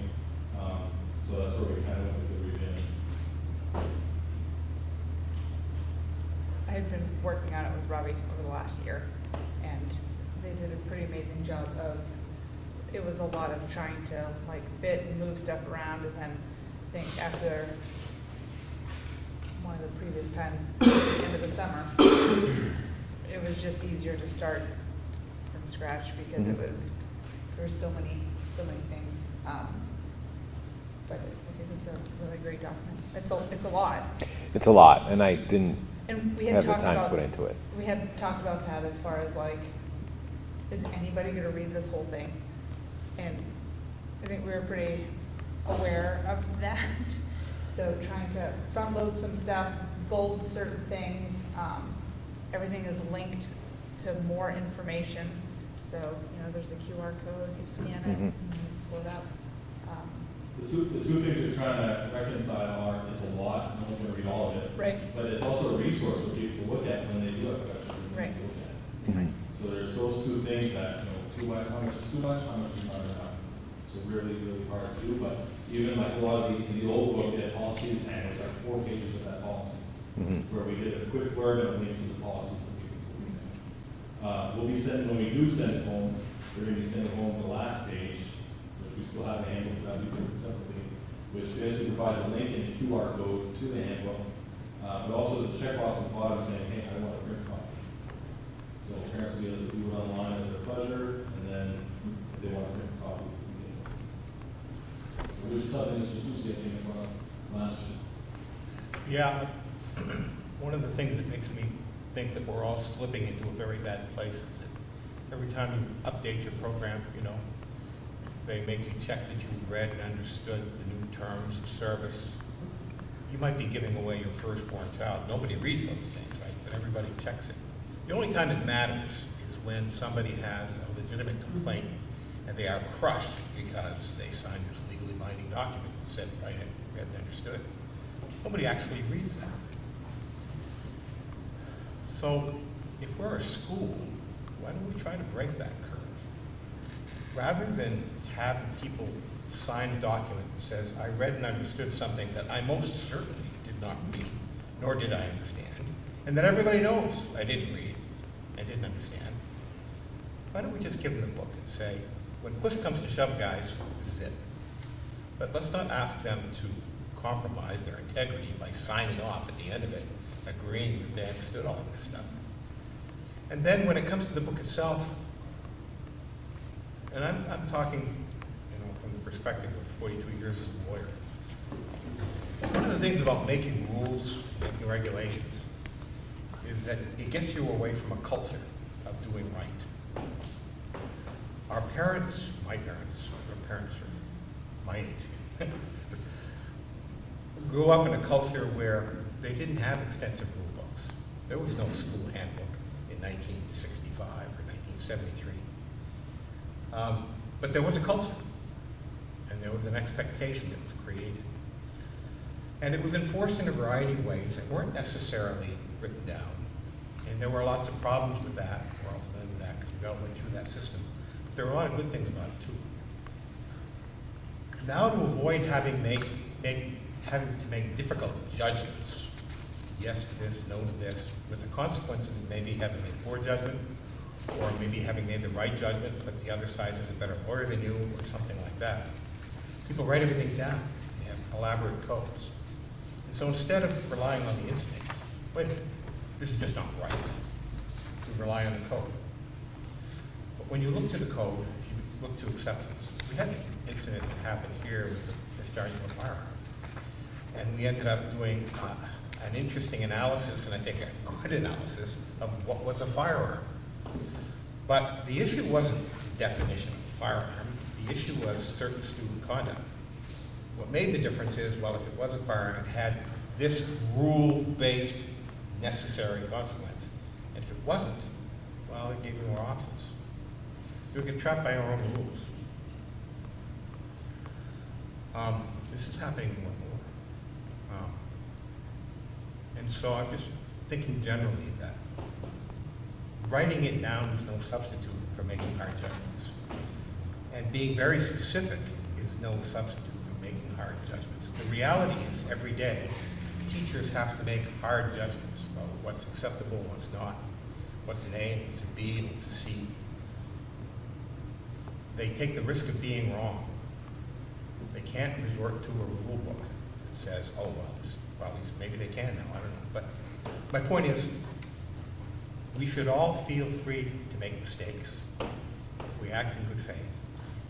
So that's where we kind of went with the revision. I had been working on it with Robby over the last year, and they did a pretty amazing job of, it was a lot of trying to like fit and move stuff around, and then I think after one of the previous times, at the end of the summer, it was just easier to start from scratch because there were so many things. But I think it's a really great document. It's a lot. It's a lot, and I didn't And we had have the talked time about, to put into it. We had talked about that as far as like, is anybody going to read this whole thing? And I think we were pretty aware of that. So trying to front load some stuff, bold certain things, everything is linked to more information. So, there's a QR code, you scan it, and you pull it up. The two things you're trying to reconcile are, it's a lot, no one's going to read all of it. Right. But it's also a resource for people to look at when they do have questions. Right. To look at. So there's those two things that, how much is too much, how much is not enough. So really, really hard to do. But even like a lot of in the old book, they had policies, and it was like 4 pages of that policy, where we did a quick word and a link to the policy for people to read it. We'll be sending, when we do send it home, we're going to be sending home the last page, which we still have the handbook that we do separately, which basically provides a link and a QR code to the handbook, but also there's a checkbox at the bottom saying, hey, I want a print copy. So parents will be able to do it online at their pleasure, and then if they want a print copy, so which is something that's just getting from last year. Yeah, one of the things that makes me think that we're all slipping into a very bad place is that every time you update your program, they make you check that you've read and understood the new terms of service. You might be giving away your firstborn child. Nobody reads those things, right? But everybody checks it. The only time it matters is when somebody has a legitimate complaint and they are crushed because they signed this legally binding document that said right and read and understood. Nobody actually reads that. So if we're a school, why don't we try to break that curve? Rather than having people sign a document that says, I read and understood something that I most certainly did not read, nor did I understand, and that everybody knows I didn't read, and didn't understand, why don't we just give them the book and say, when push comes to shove, guys, this is it. But let's not ask them to compromise their integrity by signing off at the end of it, agreeing that they understood all of this stuff. And then when it comes to the book itself, and I'm talking, you know, from the perspective of 42 years as a lawyer. One of the things about making rules, making regulations, is that it gets you away from a culture of doing right. Our parents, my parents, your parents are my age, grew up in a culture where they didn't have extensive rule books. There was no school handbook in 1965 or 1973. But there was a culture, and there was an expectation that was created. And it was enforced in a variety of ways that weren't necessarily written down. And there were lots of problems with that, or ultimately with that, because we all went through that system. But there were a lot of good things about it, too. Now, to avoid having to make difficult judgments, yes to this, no to this, with the consequences of maybe having made poor judgment, or maybe having made the right judgment, but the other side is a better lawyer than you, or something like that. People write everything down. They have elaborate codes. And so instead of relying on the instincts, wait, this is just not right. We rely on the code. But when you look to the code, you look to exceptions. We had an incident that happened here with the discharge of a firearm. And we ended up doing an interesting analysis, and I think a good analysis, of what was a firearm. But the issue wasn't the definition of a firearm. The issue was certain student conduct. What made the difference is, well, if it was a firearm, it had this rule-based necessary consequence. And if it wasn't, well, it gave you more options. So we get trapped by our own rules. This is happening more and more. And so I'm just thinking generally that writing it down is no substitute for making hard judgments. And being very specific is no substitute for making hard judgments. The reality is, every day, teachers have to make hard judgments about what's acceptable and what's not, what's an A, what's a B, and what's a C. They take the risk of being wrong. They can't resort to a rule book that says, oh, well, at least maybe they can now, I don't know. But my point is, we should all feel free to make mistakes if we act in good faith,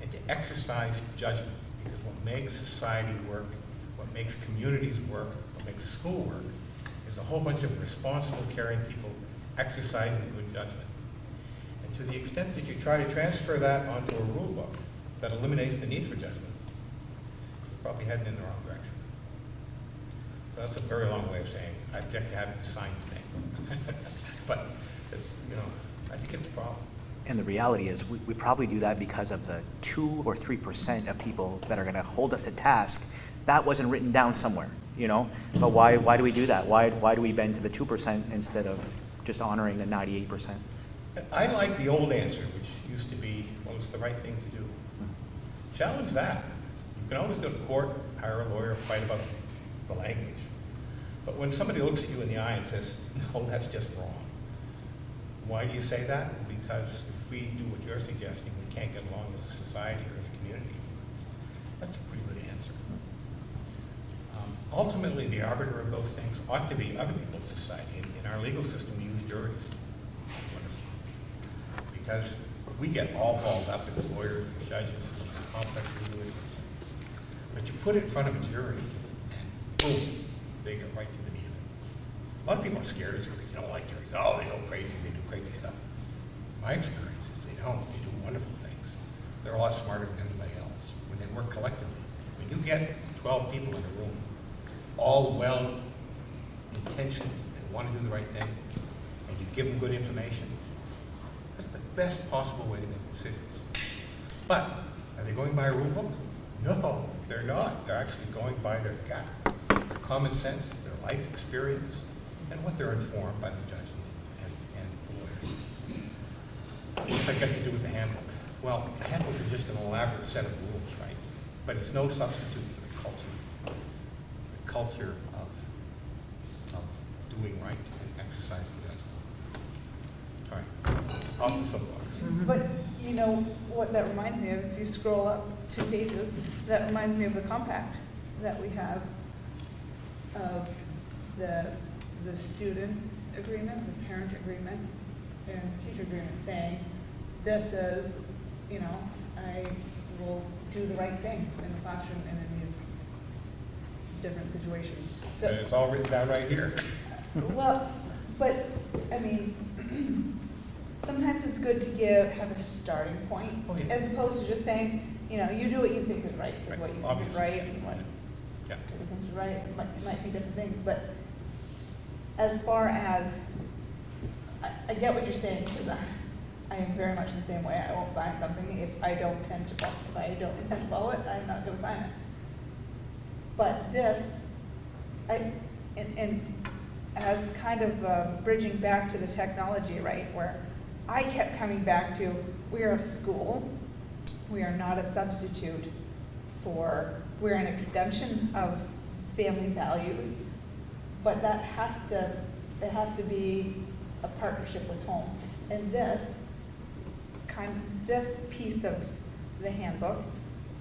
and to exercise judgment, because what makes society work, what makes communities work, what makes school work, is a whole bunch of responsible, caring people exercising good judgment. And to the extent that you try to transfer that onto a rule book that eliminates the need for judgment, you're probably heading in the wrong direction. So that's a very long way of saying I object to having to sign the thing. But it's, you know, I think it's a problem. And the reality is, we probably do that because of the 2 or 3% of people that are going to hold us to task. That wasn't written down somewhere, you know? But why do we do that? Why do we bend to the 2% instead of just honoring the 98%? I like the old answer, which used to be, well, it's the right thing to do. Challenge that. You can always go to court, hire a lawyer, fight about the language. But when somebody looks at you in the eye and says, no, that's just wrong. Why do you say that? Because if we do what you're suggesting, we can't get along as a society or as a community. That's a pretty good answer. Ultimately, the arbiter of those things ought to be other people in society. In our legal system, we use juries. Because we get all balled up as lawyers and judges in these complex legal issues. But you put it in front of a jury, and boom, they get right to the meat of it. A lot of people are scared of juries. They don't like juries. Oh, they go crazy. They do crazy stuff. My experience is they don't. They do wonderful things. They're a lot smarter than anybody else when they work collectively. When you get 12 people in a room, all well-intentioned and want to do the right thing, and you give them good information, that's the best possible way to make decisions. But are they going by a rule book? No, they're not. They're actually going by their gut, their common sense, their life experience, and what they're informed by the judge and the lawyer. What's that got to do with the handbook? Well, the handbook is just an elaborate set of rules, right? But it's no substitute for the culture of doing right and exercising judgment. All right. off the soapbox. But you know what that reminds me of? If you scroll up 2 pages, that reminds me of the compact that we have of the student agreement, the parent agreement, and teacher agreement saying, this is, you know, I will do the right thing in the classroom and in these different situations. So, And it's all written down right here. well, but, I mean, sometimes it's good to have a starting point, Oh, yeah. as opposed to just saying, you know, you do what you think is right, Right, what you think is obviously. right, and what Yeah. you think is right, it might be different things, but as far as, I get what you're saying, because I am very much the same way. I won't sign something if I don't intend to follow it, I'm not gonna sign it. But this, and as kind of bridging back to the technology, right, where I kept coming back to, we are a school, we are not a substitute we're an extension of family values, but it has to be a partnership with home. And this piece of the handbook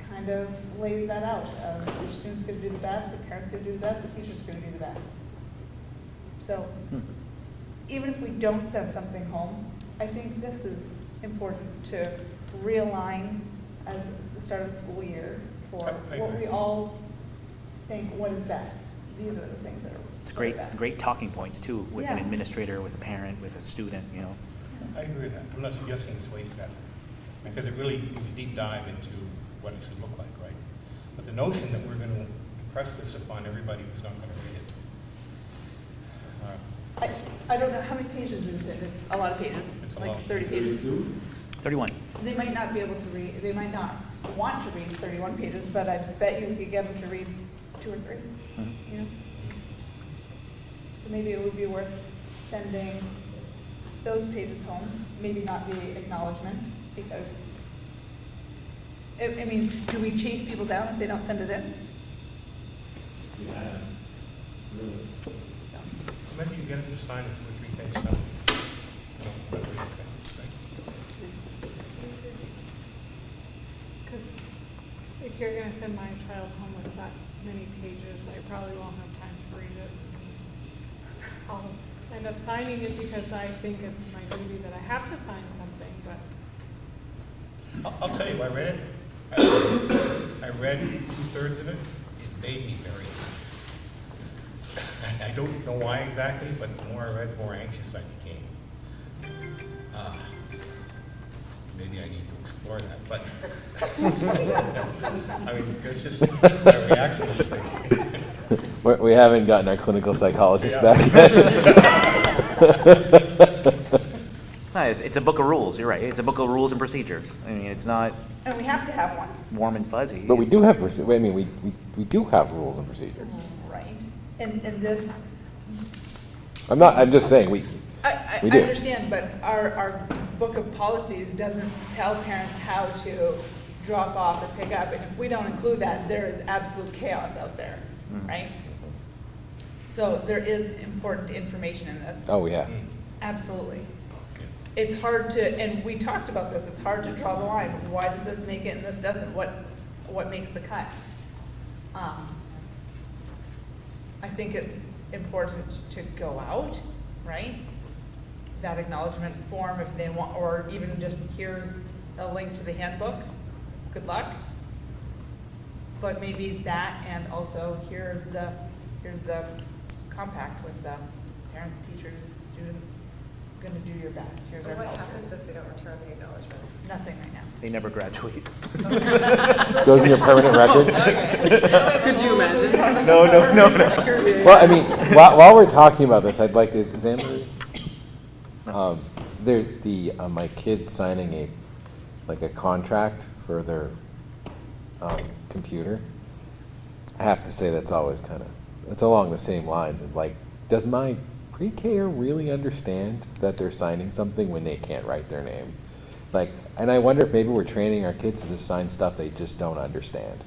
kind of lays that out. The student's going to do the best, the parent's going to do the best, the teacher's going to do the best. So even if we don't send something home, I think this is important to realign as the start of the school year for I what agree. we all think what is best. These are the things that are It's what are great, best. great talking points too, with an Yeah. administrator, with a parent, with a student, you know. I agree with that. I'm not suggesting it's wasted effort, because it really is a deep dive into what it should look like, right? But the notion that we're going to impress this upon everybody who's not going to read it. I don't know, how many pages is it? It's a lot of pages, It's a like lot. 30 pages. 31. They might not be able to read, they might not want to read 31 pages, but I bet you could get them to read 2 or 3, you know? So maybe it would be worth sending those pages home, maybe not the acknowledgement, because, I mean, do we chase people down if they don't send it in? Yeah, really. Maybe you get them to sign a 2 or 3 page stuff. You know, but we- okay, Because if you're gonna send my child home with that many pages, I probably won't have time to read it. I'll end up signing it because I think it's my duty that I have to sign something, but I'll tell you, I read it. I read 2/3 of it. It made me very anxious. And I don't know why exactly, but the more I read, the more anxious I became. Maybe I need to explore that, but I mean, it's just my reaction to things. We haven't gotten our clinical psychologist Yeah. back yet. No, it's a book of rules, you're right. It's a book of rules and procedures. I mean, it's not And we have to have one, warm and fuzzy. But we It's- do have, I mean, we do have rules and procedures. right? And this, I'm just saying, we I do. understand, but our book of policies doesn't tell parents how to drop off or pick up, and if we don't include that, there is absolute chaos out there, right? So there is important information in this, Oh, yeah. absolutely. It's hard to, and we talked about this, it's hard to draw the line, why does this make it and this doesn't, what makes the cut? I think it's important to go out, right? That acknowledgement form if they want, or even just here's a link to the handbook, good luck. But maybe that, and also here's the compact with the parents, teachers, students, gonna do your best, here's our What culture. happens if they don't return the acknowledgement? Nothing right now. They never graduate. Goes in your permanent record. Could you imagine? No. Well, I mean, while we're talking about this, I'd like to, is Anne-Marie? There's my kid signing a contract for their computer. I have to say that's always it's along the same lines. It's like, does my pre-K really understand that they're signing something when they can't write their name? And I wonder if maybe we're training our kids to just sign stuff they just don't understand.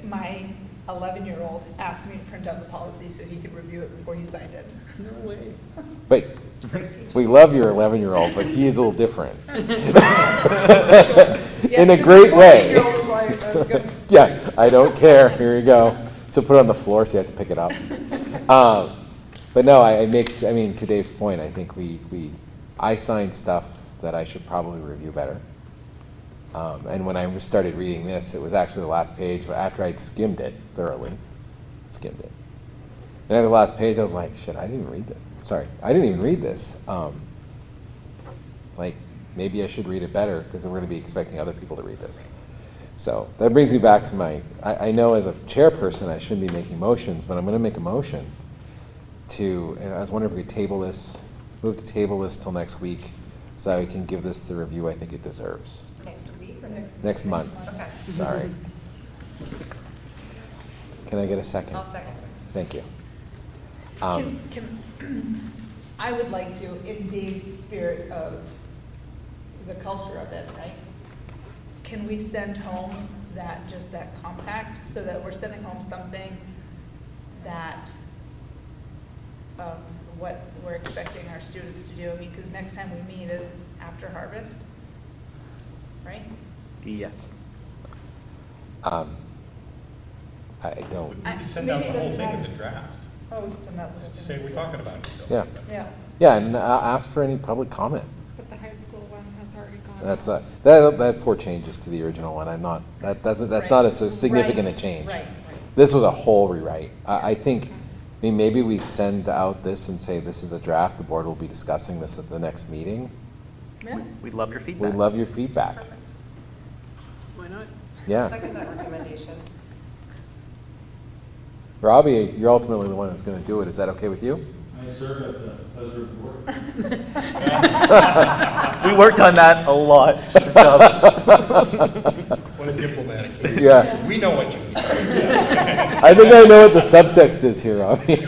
My 11-year-old asked me to print out the policy so he could review it before he signed it. No way. But we love your 11-year-old, but he is a little different. In a great way. Yeah, I don't care. Here you go. So put it on the floor so you have to pick it up. But no, I mean, to Dave's point, I think I signed stuff that I should probably review better. And when I started reading this, it was actually the last page, after I'd skimmed it thoroughly. And at the last page, I was like, shit, I didn't even read this. Sorry, I didn't even read this. Like, maybe I should read it better because we're going to be expecting other people to read this. So that brings me back to I know as a chairperson I shouldn't be making motions, but I'm going to make a motion to, and I was wondering if we could move to table this till next week so that we can give this the review I think it deserves. Next week or next? Next month. Okay. Sorry. Can I get a second? I'll second. Thank you. I would like to, in Dave's spirit of the culture of it, right? Can we send home that compact so that we're sending home something that what we're expecting our students to do? I mean, because next time we meet is after harvest, right? Yes. I don't. We could send out the whole thing as a draft. Oh, we can send out the whole thing. Say we're talking about it still. Yeah. Yeah. Yeah, and ask for any public comment. But the high school one has already gone. That's that 4 changes to the original one. That's not as significant a change. Right. This was a whole rewrite. I think, maybe we send out this and say this is a draft. The board will be discussing this at the next meeting. Yeah. We'd love your feedback. We'd love your feedback. Perfect. Why not? Yeah. Second that recommendation. Robby, you're ultimately the one who's going to do it. Is that okay with you? I serve at the pleasure of the board. We worked on that a lot. What a diplomatic case. Yeah. We know what you mean. I think I know what the subtext is here, Robby.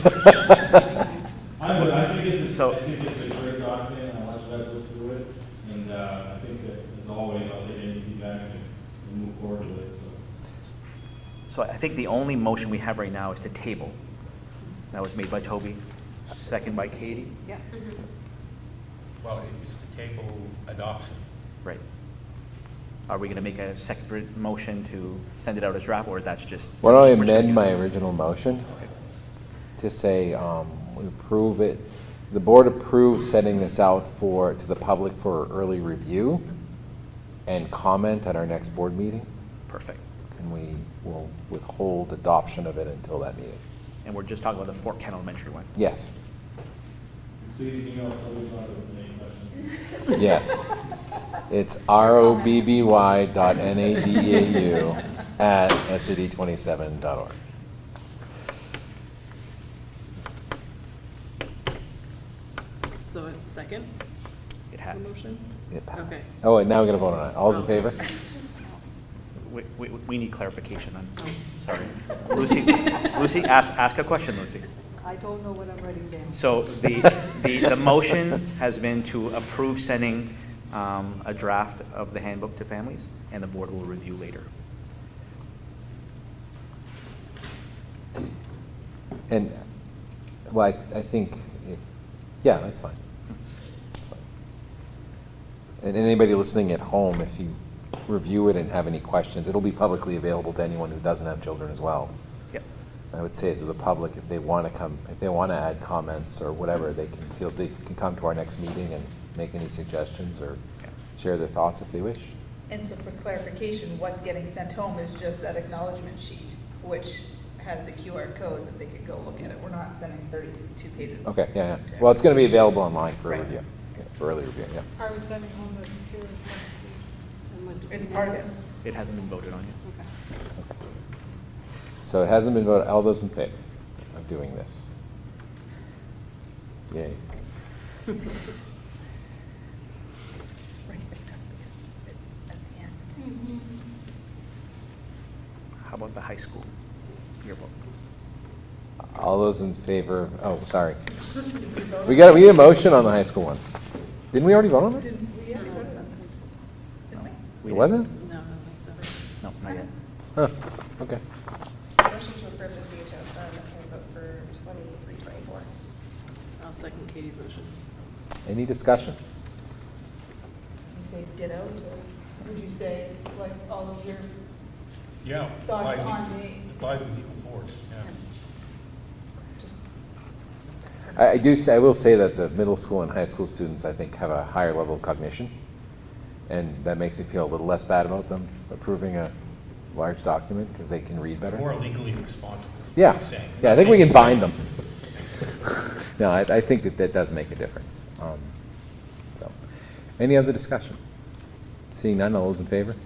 I think it's So- a great document, and I'll let you guys look through it, and I think that, as always, I'll take any feedback and move forward with it, so. So I think the only motion we have right now is to table. That was made by Toby, second by Katie. Yeah. Well, it was to table adoption. Right. Are we going to make a separate motion to send it out as draft, or that's just? Why don't I we're amend sending my it? original motion to say we approve it, the board approves sending this out to the public for early review and comment at our next board meeting, Perfect. and we will withhold adoption of it until that meeting. And we're just talking about the Fort Kent Elementary one. Yes. Please email Toby John with any questions. Yes. It's robby.nadaau@sad27.org. So it's second, It the has. motion? It passed. Okay. Oh, and now we're going to vote on it. All's in favor? We need clarification on, sorry. Lucy, ask a question, Lucy. I don't know what I'm writing down. So the motion has been to approve sending a draft of the handbook to families, and the board will review later. And, well, I think yeah, that's fine. And anybody listening at home, if you review it and have any questions, it'll be publicly available to anyone who doesn't have children as well. Yep. I would say to the public, if they want to add comments or whatever, they can come to our next meeting and make any suggestions or share their thoughts if they wish. And so for clarification, what's getting sent home is just that acknowledgement sheet, which has the QR code that they could go look at it. We're not sending 32 pages. Okay, yeah. Well, it's going to be available online for Right. review, for early review, yeah. Are we sending home those 2 or 3 And was It's part of it. unanimous? It hasn't been voted on yet. Okay. So it hasn't been voted. All those in favor of doing this? Yay. Right, it's tough because it's at the end. How about the high school yearbook? All those in favor, oh, sorry. We need a motion on the high school one. Didn't we already vote on this? We already voted on this. Didn't we? It wasn't? No, I don't think so. No, not yet. Huh, okay. Motion to I'll second Katie's motion. Any discussion? You say ditto to, would you say like all of your Yeah. thoughts on the? Applies with equal force, yeah. Just I will say that the middle school and high school students, I think, have a higher level of cognition. And that makes me feel a little less bad about them approving a large document because they can read better. More legally responsible. Yeah, I'm saying. yeah, I think we can bind them. No, I think that does make a difference. So, any other discussion? Seeing none, all those in favor?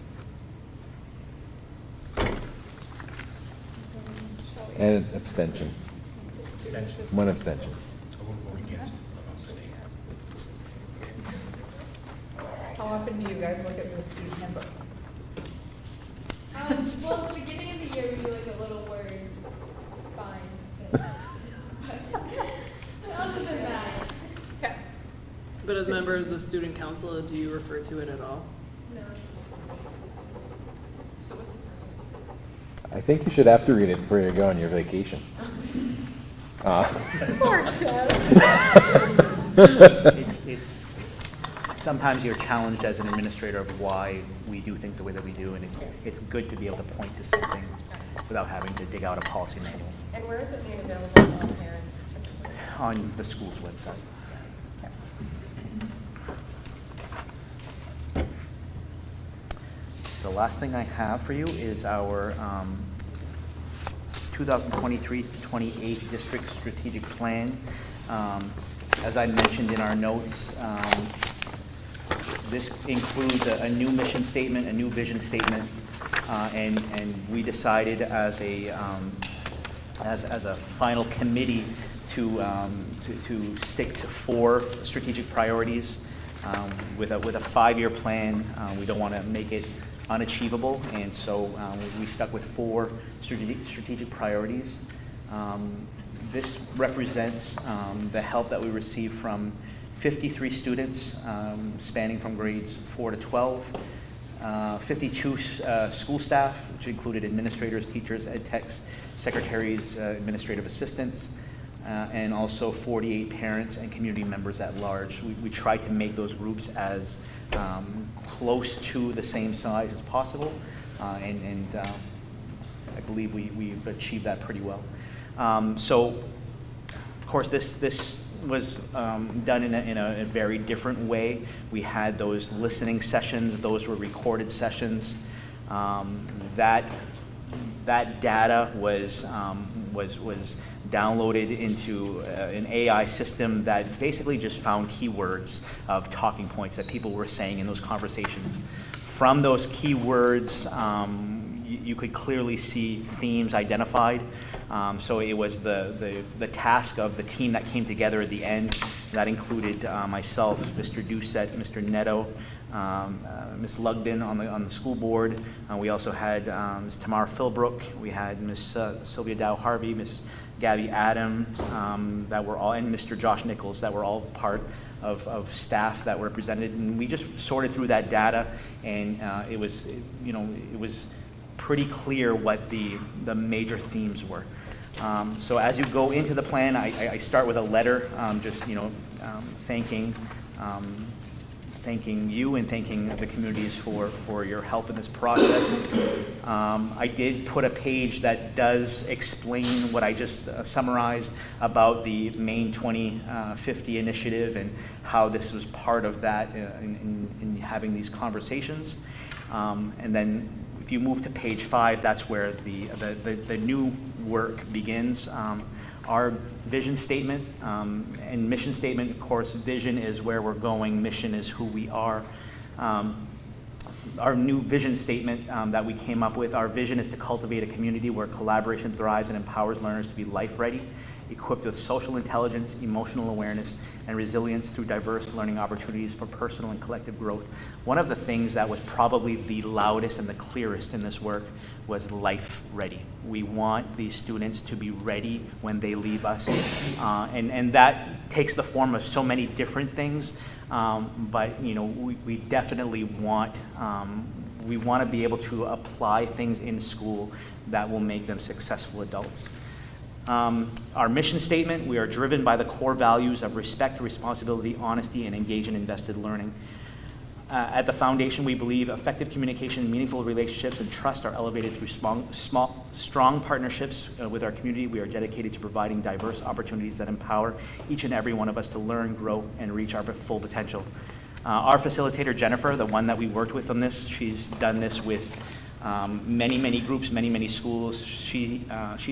And an abstention. Abstention. One abstention. I won't vote against it, if I'm mistaken. how often do you guys look at the student handbook? Well, at the beginning of the year, we do like a little word finds thing. But other than that, Okay. But as members of the student council, do you refer to it at all? no. So what's the purpose? I think you should have to read it before you go on your vacation. It's sometimes you're challenged as an administrator of why we do things the way that we do, and it's good to be able to point to something without having to dig out a policy manual And where is it made available on parents typically? on the school's website. The last thing I have for you is our 2023-28 district strategic plan. As I mentioned in our notes, this includes a new mission statement, a new vision statement, and we decided as a final committee to stick to 4 strategic priorities with a 5-year plan. We don't want to make it unachievable, and so we stuck with 4 strategic priorities. This represents the help that we received from 53 students spanning from grades 4 to 12, 52 school staff, which included administrators, teachers, ed techs, secretaries, administrative assistants, and also 48 parents and community members at large. We tried to make those groups as close to the same size as possible, and I believe we've achieved that pretty well. So, of course, this was done in a very different way. We had those listening sessions; those were recorded sessions. That data was downloaded into an AI system that basically just found keywords of talking points that people were saying in those conversations. From those keywords, you could clearly see themes identified. So it was the task of the team that came together at the end. That included myself, Mr. Doucette, Mr. Nadeauiii, Ms. Lugden on the school board. We also had Ms. Tamara Philbrook. We had Ms. Sylvia Dow Harvey, Ms. Gabby Adam, that were all, and Mr. Josh Nichols, that were all part of staff that were represented. And we just sorted through that data, and it was pretty clear what the major themes were. So as you go into the plan, I start with a letter, just thanking you and thanking the communities for your help in this process. I did put a page that does explain what I just summarized about the Maine 2050 initiative and how this was part of that in having these conversations. And then if you move to page 5, that's where the new work begins. Our vision statement and mission statement, of course, vision is where we're going, mission is who we are. Our new vision statement that we came up with, our vision is to cultivate a community where collaboration thrives and empowers learners to be life-ready, equipped with social intelligence, emotional awareness, and resilience through diverse learning opportunities for personal and collective growth. One of the things that was probably the loudest and the clearest in this work was life ready. We want these students to be ready when they leave us. And that takes the form of so many different things, but we definitely want, we want to be able to apply things in school that will make them successful adults. Our mission statement, we are driven by the core values of respect, responsibility, honesty, and engaged and invested learning. At the foundation, we believe effective communication, meaningful relationships, and trust are elevated through strong partnerships with our community. We are dedicated to providing diverse opportunities that empower each and every one of us to learn, grow, and reach our full potential. Our facilitator, Jennifer, the one that we worked with on this, she's done this with many groups, many schools. She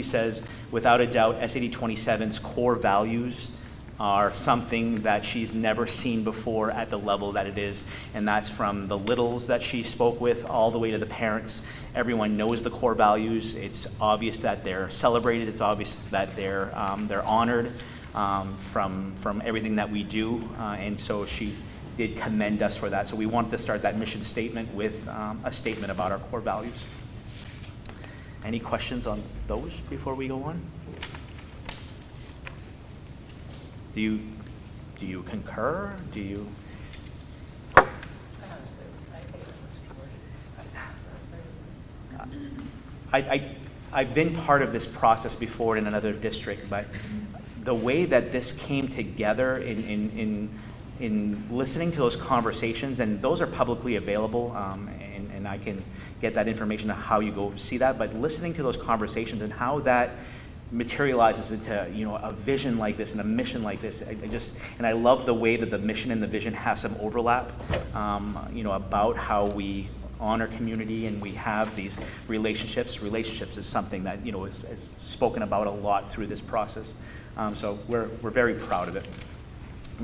says, without a doubt, SAD 27's core values are something that she's never seen before at the level that it is. And that's from the littles that she spoke with all the way to the parents. Everyone knows the core values. It's obvious that they're celebrated. It's obvious that they're honored from everything that we do. And so she did commend us for that. So we wanted to start that mission statement with a statement about our core values. Any questions on those before we go on? Do you concur? Do you? I've been part of this process before in another district, but the way that this came together in listening to those conversations, and those are publicly available, and I can get that information on how you go see that, but listening to those conversations and how that materializes into, you know, a vision like this and a mission like this. I love the way that the mission and the vision have some overlap, you know, about how we honor community and we have these relationships. Relationships is something that, you know, is spoken about a lot through this process. So we're very proud of it.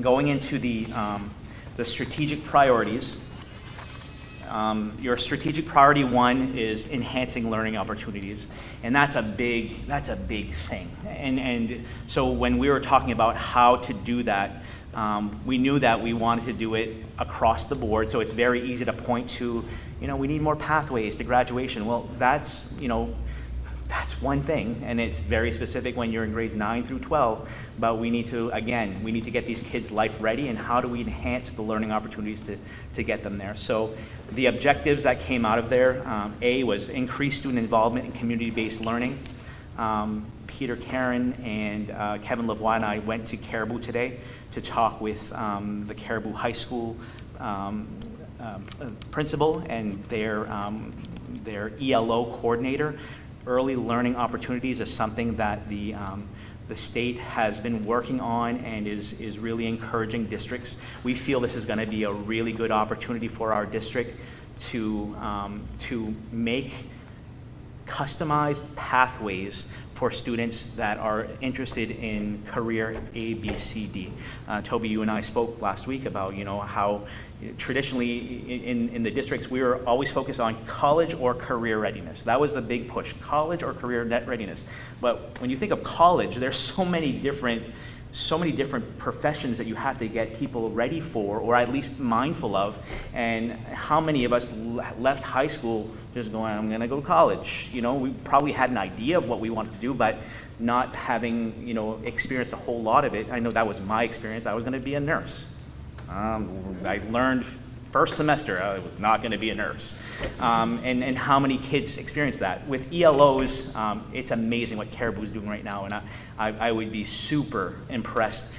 Going into the strategic priorities, your strategic priority 1 is enhancing learning opportunities, and that's a big thing. And so when we were talking about how to do that, we knew that we wanted to do it across the board. So it's very easy to point to, you know, we need more pathways to graduation. Well, that's, you know, that's one thing, and it's very specific when you're in grades 9 through 12, but we need to get these kids life ready, and how do we enhance the learning opportunities to get them there. So the objectives that came out of there, A was increased student involvement in community-based learning. Peter, Karen, and Kevin Lavoie and I went to Caribou today to talk with the Caribou High School principal and their ELO coordinator. Early learning opportunities is something that the state has been working on and is really encouraging districts. We feel this is going to be a really good opportunity for our district to make customized pathways for students that are interested in career A, B, C, D. Toby, you and I spoke last week about, you know, how traditionally in the districts we were always focused on college or career readiness. That was the big push, college or career readiness. But when you think of college, there's so many different professions that you have to get people ready for, or at least mindful of. And how many of us left high school just going, I'm going to go to college? You know, we probably had an idea of what we wanted to do, but not having, you know, experienced a whole lot of it. I know that was my experience. I was going to be a nurse. I learned first semester I was not going to be a nurse. And how many kids experience that? With ELOs, it's amazing what Caribou's doing right now, and I would be super impressed.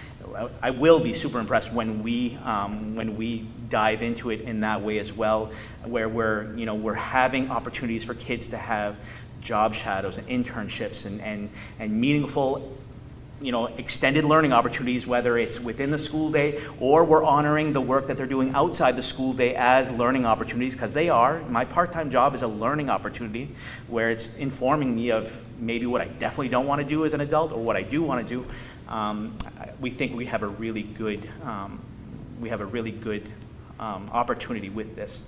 I will be super impressed when we dive into it in that way as well, where we're having opportunities for kids to have job shadows and internships and meaningful, you know, extended learning opportunities, whether it's within the school day or we're honoring the work that they're doing outside the school day as learning opportunities, because they are. My part-time job is a learning opportunity where it's informing me of maybe what I definitely don't want to do as an adult or what I do want to do. We think we have a really good opportunity with this.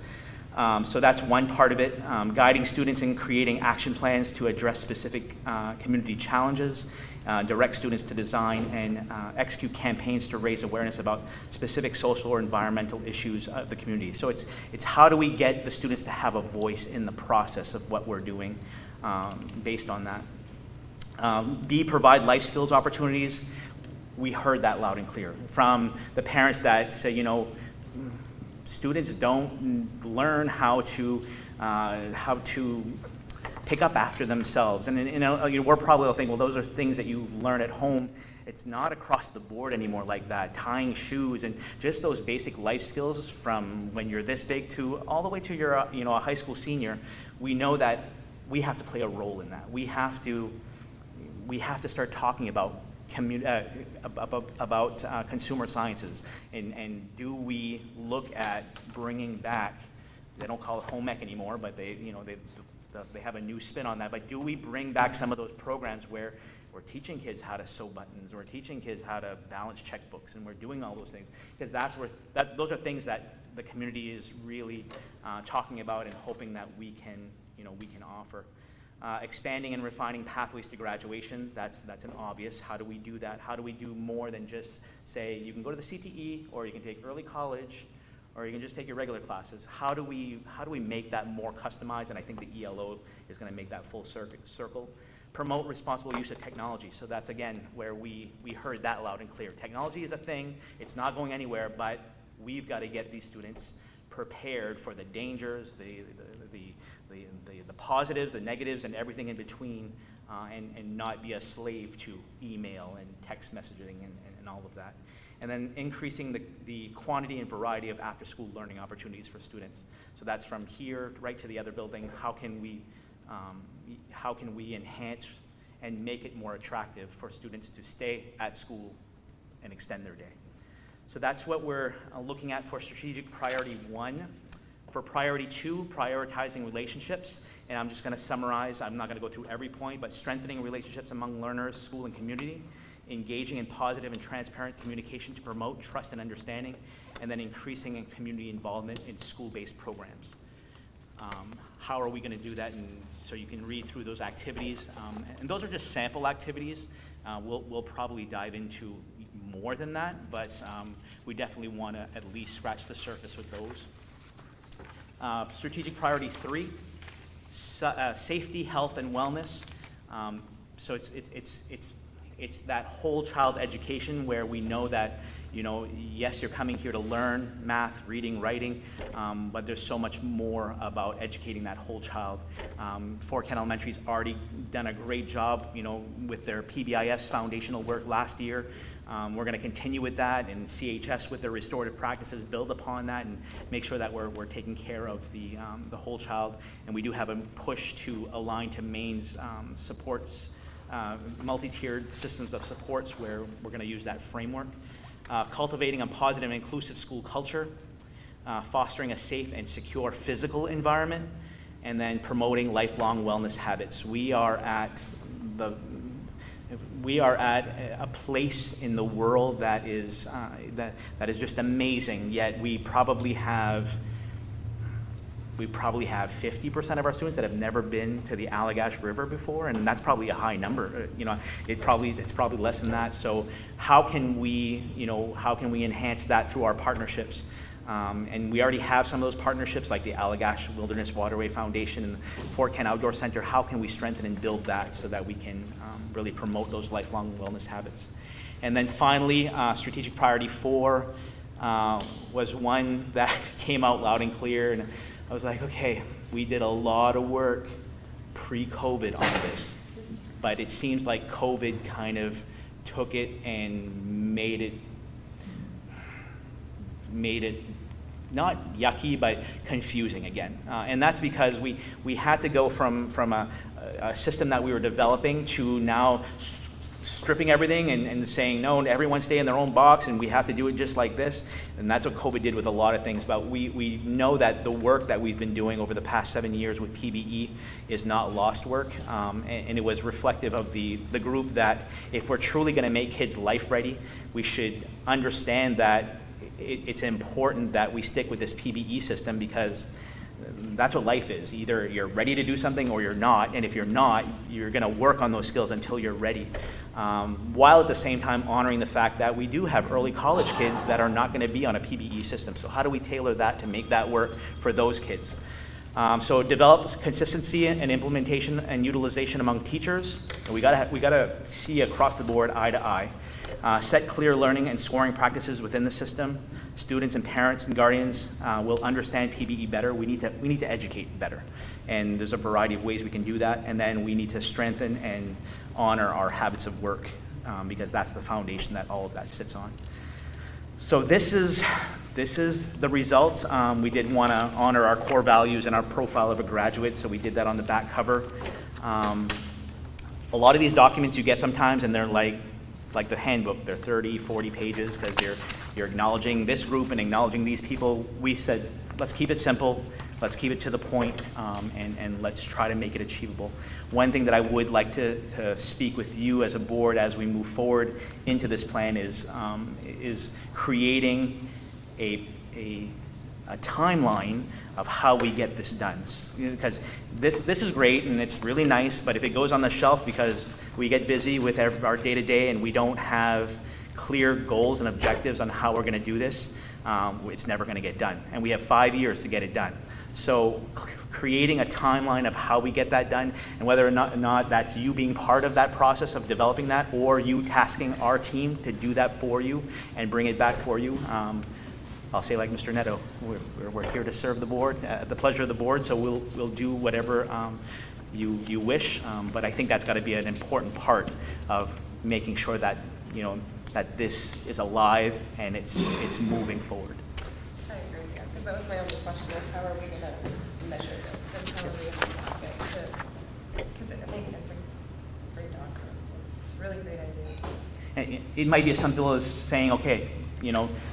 So that's one part of it, guiding students in creating action plans to address specific community challenges, direct students to design and execute campaigns to raise awareness about specific social or environmental issues of the community. So it's how do we get the students to have a voice in the process of what we're doing based on that. B, provide life skills opportunities. We heard that loud and clear from the parents that say, you know, students don't learn how to pick up after themselves. And you know, we're probably all thinking, well, those are things that you learn at home. It's not across the board anymore like that. Tying shoes and just those basic life skills from when you're this big to all the way to your, you know, a high school senior. We know that we have to play a role in that. We have to start talking about consumer sciences, and do we look at bringing back, they don't call it home ec anymore, but they have a new spin on that, but do we bring back some of those programs where we're teaching kids how to sew buttons, we're teaching kids how to balance checkbooks, and we're doing all those things, because those are things that the community is really talking about and hoping that we can offer. Expanding and refining pathways to graduation, that's an obvious. How do we do that? How do we do more than just say you can go to the CTE, or you can take early college, or you can just take your regular classes? How do we make that more customized? And I think the ELO is going to make that full circle. Promote responsible use of technology. So that's, again, where we heard that loud and clear. Technology is a thing. It's not going anywhere, but we've got to get these students prepared for the dangers, the positives, the negatives, and everything in between, and not be a slave to email and text messaging and all of that. And then increasing the quantity and variety of after-school learning opportunities for students. So that's from here right to the other building. How can we enhance and make it more attractive for students to stay at school and extend their day? So that's what we're looking at for strategic priority 1. For priority 2, prioritizing relationships. And I'm just going to summarize. I'm not going to go through every point, but strengthening relationships among learners, school, and community. Engaging in positive and transparent communication to promote trust and understanding. And then increasing in community involvement in school-based programs. How are we going to do that? And so you can read through those activities. And those are just sample activities. We'll probably dive into more than that, but we definitely want to at least scratch the surface with those. Strategic priority 3, safety, health, and wellness. So it's that whole child education where we know that, you know, yes, you're coming here to learn math, reading, writing, but there's so much more about educating that whole child. Fort Kent Elementary's already done a great job, you know, with their PBIS foundational work last year. We're going to continue with that, and CHS with their restorative practices build upon that and make sure that we're taking care of the whole child. And we do have a push to align to Maine's supports, multi-tiered systems of supports where we're going to use that framework. Cultivating a positive and inclusive school culture, fostering a safe and secure physical environment, and then promoting lifelong wellness habits. We are at a place in the world that is just amazing. Yet we probably have 50% of our students that have never been to the Allagash River before, and that's probably a high number. You know, it's probably less than that. So how can we enhance that through our partnerships? And we already have some of those partnerships, like the Allagash Wilderness Waterway Foundation and the Fort Kent Outdoor Center. How can we strengthen and build that so that we can really promote those lifelong wellness habits? And then finally, strategic priority 4 was one that came out loud and clear, and I was like, okay, we did a lot of work pre-COVID on this, but it seems like COVID kind of took it and made it not yucky, but confusing again. And that's because we had to go from a system that we were developing to now stripping everything and saying, no, everyone stay in their own box and we have to do it just like this. And that's what COVID did with a lot of things. But we know that the work that we've been doing over the past 7 years with PBE is not lost work. And it was reflective of the group that if we're truly going to make kids life ready, we should understand that it's important that we stick with this PBE system, because that's what life is. Either you're ready to do something or you're not, and if you're not, you're going to work on those skills until you're ready, while at the same time honoring the fact that we do have early college kids that are not going to be on a PBE system. So how do we tailor that to make that work for those kids? So develop consistency and implementation and utilization among teachers. And we gotta see across the board, eye to eye. Set clear learning and scoring practices within the system. Students and parents and guardians will understand PBE better. We need to educate better. And there's a variety of ways we can do that. And then we need to strengthen and honor our habits of work because that's the foundation that all of that sits on. So this is the results. We did want to honor our core values and our profile of a graduate, so we did that on the back cover. A lot of these documents you get sometimes, and they're like the handbook, they're 30, 40 pages, because you're acknowledging this group and acknowledging these people. We said, let's keep it simple, let's keep it to the point, and let's try to make it achievable. One thing that I would like to speak with you as a board as we move forward into this plan is creating a timeline of how we get this done. Because this is great and it's really nice, but if it goes on the shelf because we get busy with our day-to-day and we don't have clear goals and objectives on how we're going to do this, it's never going to get done. And we have 5 years to get it done. So creating a timeline of how we get that done, and whether or not that's you being part of that process of developing that, or you tasking our team to do that for you and bring it back for you. I'll say like Mr. Neto, we're here to serve the board, at the pleasure of the board, so we'll do whatever you wish, but I think that's got to be an important part of making sure that, that this is alive and it's moving forward. I agree, yeah, because that was my only question of how are we going to measure this and how are we going to track it, because I think it's a great document. It's really great ideas. And it might be as simple as saying, okay,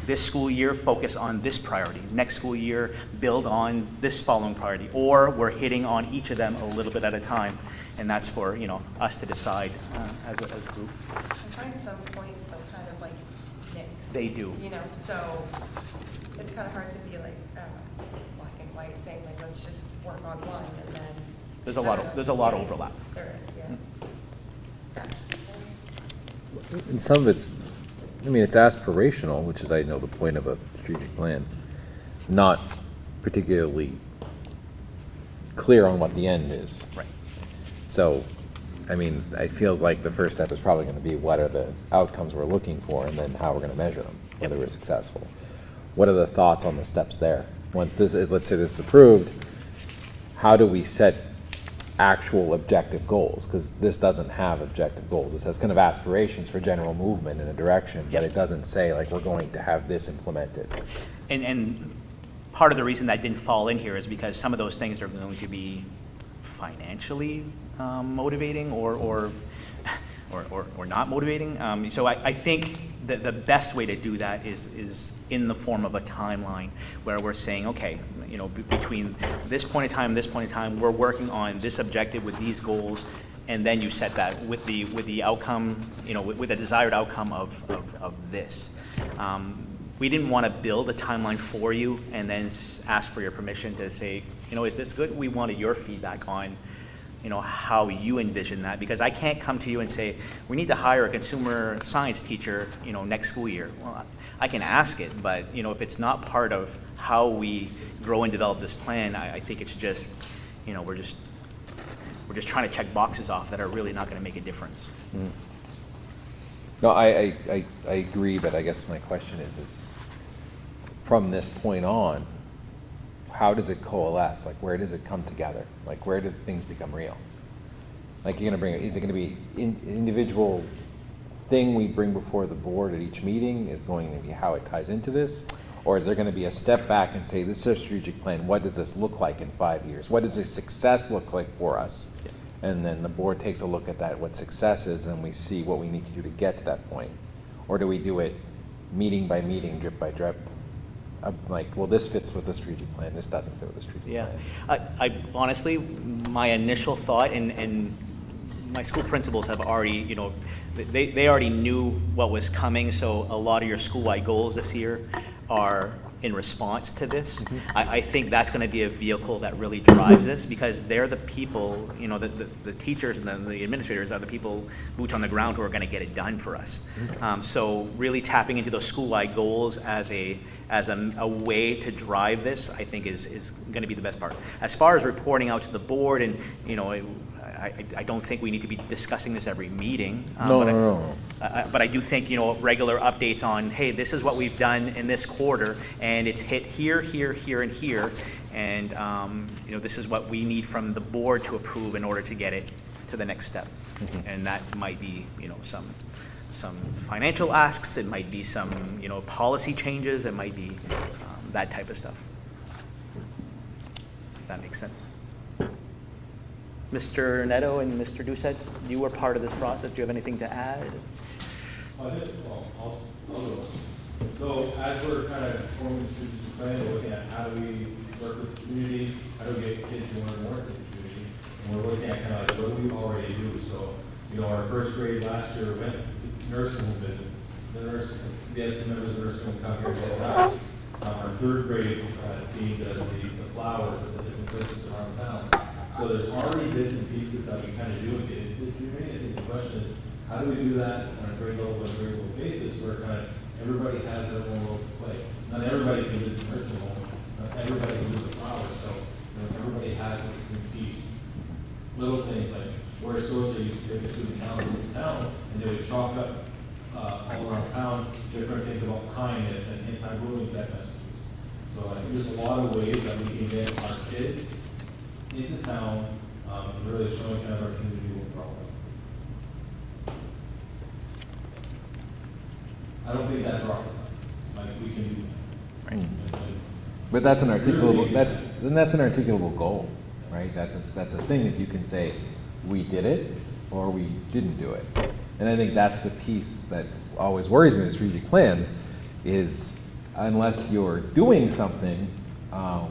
this school year focus on this priority. Next school year build on this following priority. Or we're hitting on each of them a little bit at a time. And that's for us to decide as a group. I find some points though kind of like mix. They do. So it's kind of hard to be like black and white saying like let's just work on one and then there's a lot of overlap. There is, yeah. And some of it's, it's aspirational, which is, I know, the point of a strategic plan, not particularly clear on what the end is. Right. So, it feels like the first step is probably going to be what are the outcomes we're looking for, and then how we're going to measure them, whether we're successful. What are the thoughts on the steps there? Once this, let's say this is approved, how do we set actual objective goals? Because this doesn't have objective goals. This has kind of aspirations for general movement in a direction, but it doesn't say like we're going to have this implemented. And part of the reason that didn't fall in here is because some of those things are going to be financially motivating or not motivating. So I think that the best way to do that is in the form of a timeline where we're saying, okay, between this point in time and this point in time, we're working on this objective with these goals, and then you set that with the outcome, with the desired outcome of this. We didn't want to build a timeline for you and then ask for your permission to say, is this good? We wanted your feedback on, how you envision that, because I can't come to you and say, we need to hire a consumer science teacher, next school year. Well, I can ask it, but, if it's not part of how we grow and develop this plan, I think it's just, we're just trying to check boxes off that are really not going to make a difference. Mm. No, I agree, but I guess my question is from this point on, how does it coalesce? Like, where does it come together? Like, where do things become real? Like, you're going to bring, is it going to be individual thing we bring before the board at each meeting is going to be how it ties into this? Or is there going to be a step back and say, this is a strategic plan, what does this look like in 5 years? What does the success look like for us? And then the board takes a look at that, what success is, and we see what we need to do to get to that point. Or do we do it meeting by meeting, drip by drip? Like, well, this fits with the strategic plan, this doesn't fit with the strategic plan. I honestly, my initial thought, and my school principals have already, they already knew what was coming, so a lot of your school-wide goals this year are in response to this. Mm-hmm. I think that's going to be a vehicle that really drives this, because they're the people, the teachers and the administrators are the people, boots on the ground, who are going to get it done for us. Mm-hmm. So really tapping into those school-wide goals as a way to drive this, I think is going to be the best part. As far as reporting out to the board, and I don't think we need to be discussing this every meeting. No, but no. But I do think, regular updates on, hey, this is what we've done in this quarter, and it's hit here, here, here, and here, and, this is what we need from the board to approve in order to get it to the next step. And that might be, some financial asks, it might be some, policy changes, it might be that type of stuff. If that makes sense. Mr. Neto and Mr. Doucette, you were part of this process. Do you have anything to add? I'll go. So as we're kind of forming the strategic plan, we're looking at how do we work with the community, how do we get kids to learn and work with the community, and we're looking at kind of like what do we already do. So, our first grade last year went nursing home visits. We had some members of nursing home come here and visit us. Our third grade team does the flowers at the different places around town. So there's already bits and pieces that we kind of do and get into the community. I think the question is, how do we do that on a grade level basis where kind of everybody has their own role to play? Not everybody can visit the nursing home. Not everybody can do the flowers. So everybody has a distinct piece. Little things like where Saucier used to take a student council in town, and they would chalk up all around town different things about kindness and anti-bullying type messages. So I think there's a lot of ways that we can get our kids into town and really showing kind of our community what problem. I don't think that's rocket science. Like we can do that. Right. But that's an articulable. That's an articulable goal, right? That's a thing that you can say, we did it or we didn't do it. And I think that's the piece that always worries me with strategic plans is unless you're doing something,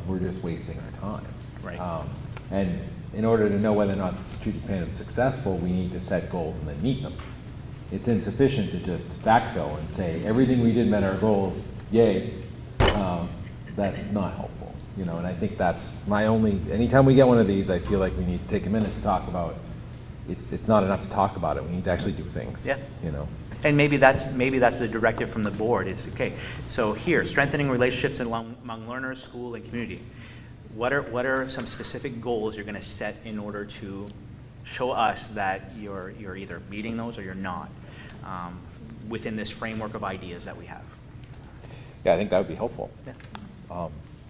we're just wasting our time. Right. And in order to know whether or not the strategic plan is successful, we need to set goals and then meet them. It's insufficient to just backfill and say, everything we did met our goals, yay. That's not helpful, and I think that's my only, anytime we get one of these, I feel like we need to take a minute to talk about, it's not enough to talk about it, we need to actually do things. Yeah. And maybe that's the directive from the board is, okay, so here, strengthening relationships among learners, school, and community. What are some specific goals you're going to set in order to show us that you're either meeting those or you're not within this framework of ideas that we have? Yeah, I think that would be helpful. Yeah.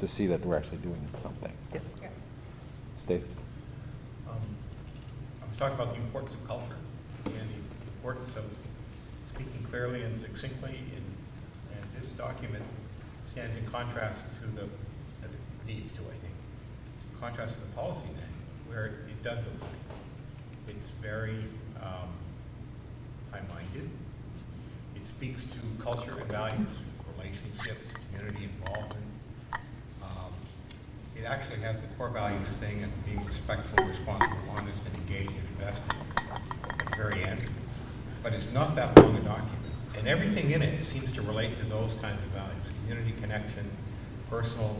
To see that we're actually doing something. Yeah. Steve? I was talking about the importance of culture and the importance of speaking clearly and succinctly, and this document stands in contrast to as it needs to, I think, in contrast to the policy manual, where it does those things. It's very high-minded. It speaks to culture and values, relationships, community involvement. It actually has the core values thing of being respectful, responsible, honest, and engaged and invested at the very end. But it's not that long a document. And everything in it seems to relate to those kinds of values. Community connection, personal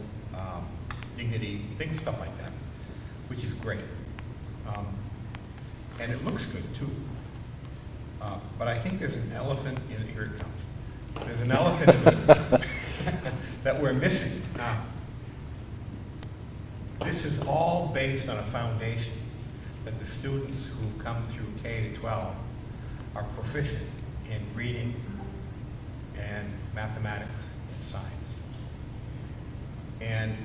dignity, stuff like that, which is great. And it looks good too. But I think there's an elephant in, here it comes. There's an elephant in that we're missing. This is all based on a foundation that the students who come through K to 12 are proficient in reading and mathematics and science. And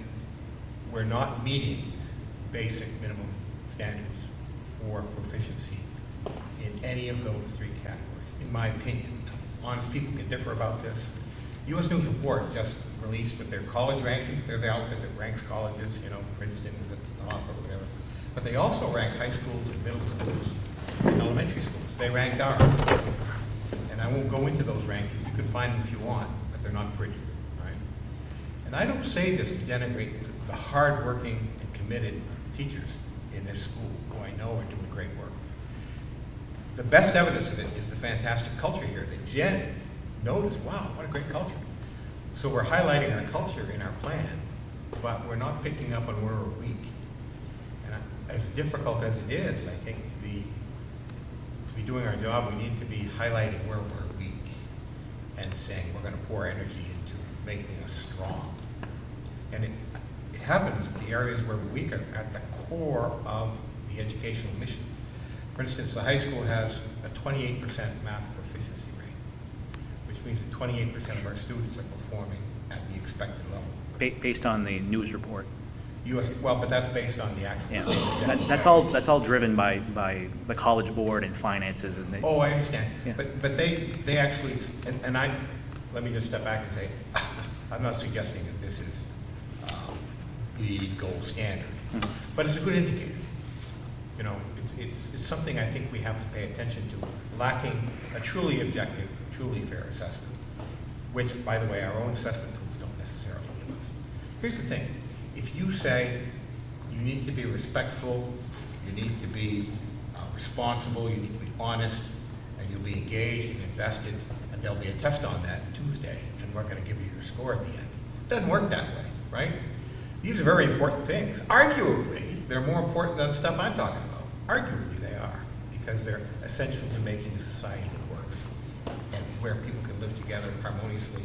we're not meeting basic minimum standards for proficiency in any of those three categories, in my opinion. Honest people can differ about this. U.S. News Report just released with their college rankings. They're the outfit that ranks colleges, Princeton is at the top or whatever. But they also rank high schools and middle schools and elementary schools. They ranked ours. And I won't go into those rankings. You can find them if you want, but they're not pretty, right? And I don't say this to denigrate the hardworking and committed teachers in this school, who I know are doing great work. The best evidence of it is the fantastic culture here that Jen noticed. Wow, what a great culture. So we're highlighting our culture in our plan, but we're not picking up on where we're weak. And as difficult as it is, I think to be doing our job, we need to be highlighting where we're weak and saying we're going to pour energy into making us strong. And it happens that the areas where we're weak are at the core of the educational mission. For instance, the high school has a 28% math proficiency rate, which means that 28% of our students are performing at the expected level. Based on the news report. Well, but that's based on the actual. Yeah. state. That's all driven by the College Board and finances and they. Oh, I understand. Yeah. But they actually, and let me just step back and say, I'm not suggesting that this is the gold standard, but it's a good indicator. You know, it's something I think we have to pay attention to, lacking a truly objective, truly fair assessment, which, by the way, our own assessment tools don't necessarily give us. Here's the thing. If you say you need to be respectful, you need to be responsible, you need to be honest, and you'll be engaged and invested, and there'll be a test on that Tuesday, and we're going to give you your score at the end. It doesn't work that way, right? These are very important things. Arguably, they're more important than the stuff I'm talking about. Arguably, they are, because they're essential to making a society that works, and where people can live together harmoniously,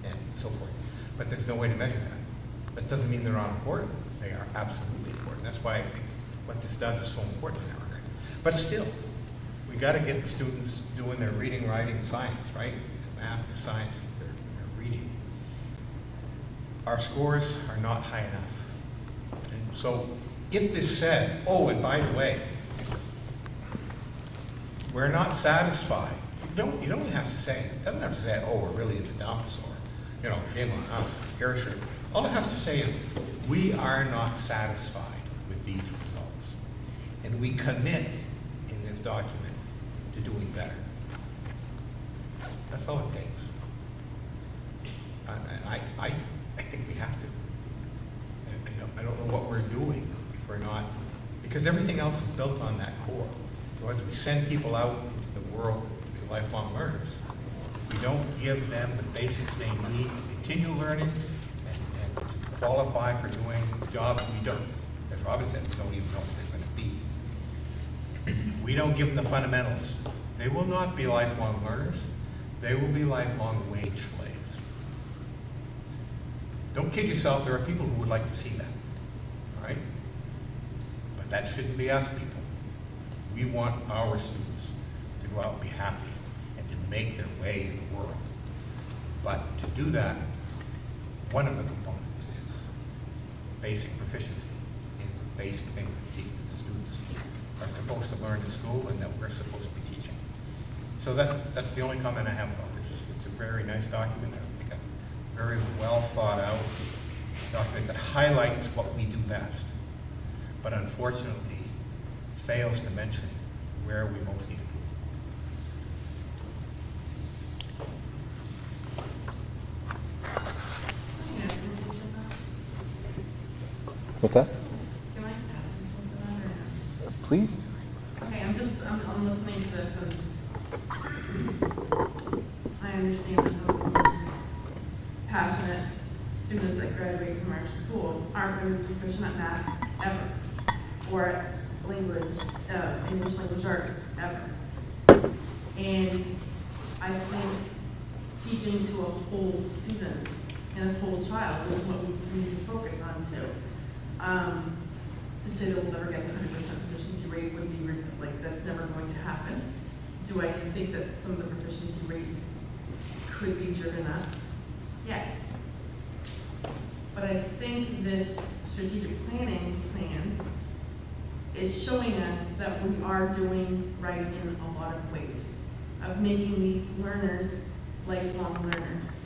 and so forth. But there's no way to measure that. That doesn't mean they're not important. They are absolutely important. That's why I think what this does is so important in that regard. But still, we got to get the students doing their reading, writing, and science, right? Their math, their science, their reading. Our scores are not high enough. And so if this said, oh, and by the way, we're not satisfied, you don't have to say it. It doesn't have to say, oh, we're really in the dumps, or, you know, shame on us, Harrisher. All it has to say is, we are not satisfied with these results. And we commit in this document to doing better. That's all it takes. And I think we have to. And I don't know what we're doing if we're not, because everything else is built on that core. So as we send people out into the world to be lifelong learners, we don't give them the basics they need to continue learning and to qualify for doing jobs we don't, as Robin said, we don't even know what they're going to be. We don't give them the fundamentals. They will not be lifelong learners. They will be lifelong wage slaves. Don't kid yourself, there are people who would like to see that, all right? But that shouldn't be us people. We want our students to go out and be happy and to make their way in the world. But to do that, one of the components is basic proficiency in the basic things that the students are supposed to learn in school and that we're supposed to be teaching. So that's the only comment I have about this. It's a very nice document. I think a very well thought out document that highlights what we do best, but unfortunately fails to mention where we most need improvement. What's that? Can I add something on or no? Please. Okay, I'm listening to this and I understand that some of the most passionate students that graduate from our school aren't going to be proficient at math ever, or at language, English language arts ever. And I think teaching to a whole student and a whole child is what we need to focus on too. To say that we'll never get the 100% proficiency rate would be like, that's never going to happen. Do I think that some of the proficiency rates could be driven up? Yes. But I think this strategic planning plan is showing us that we are doing right in a lot of ways of making these learners lifelong learners.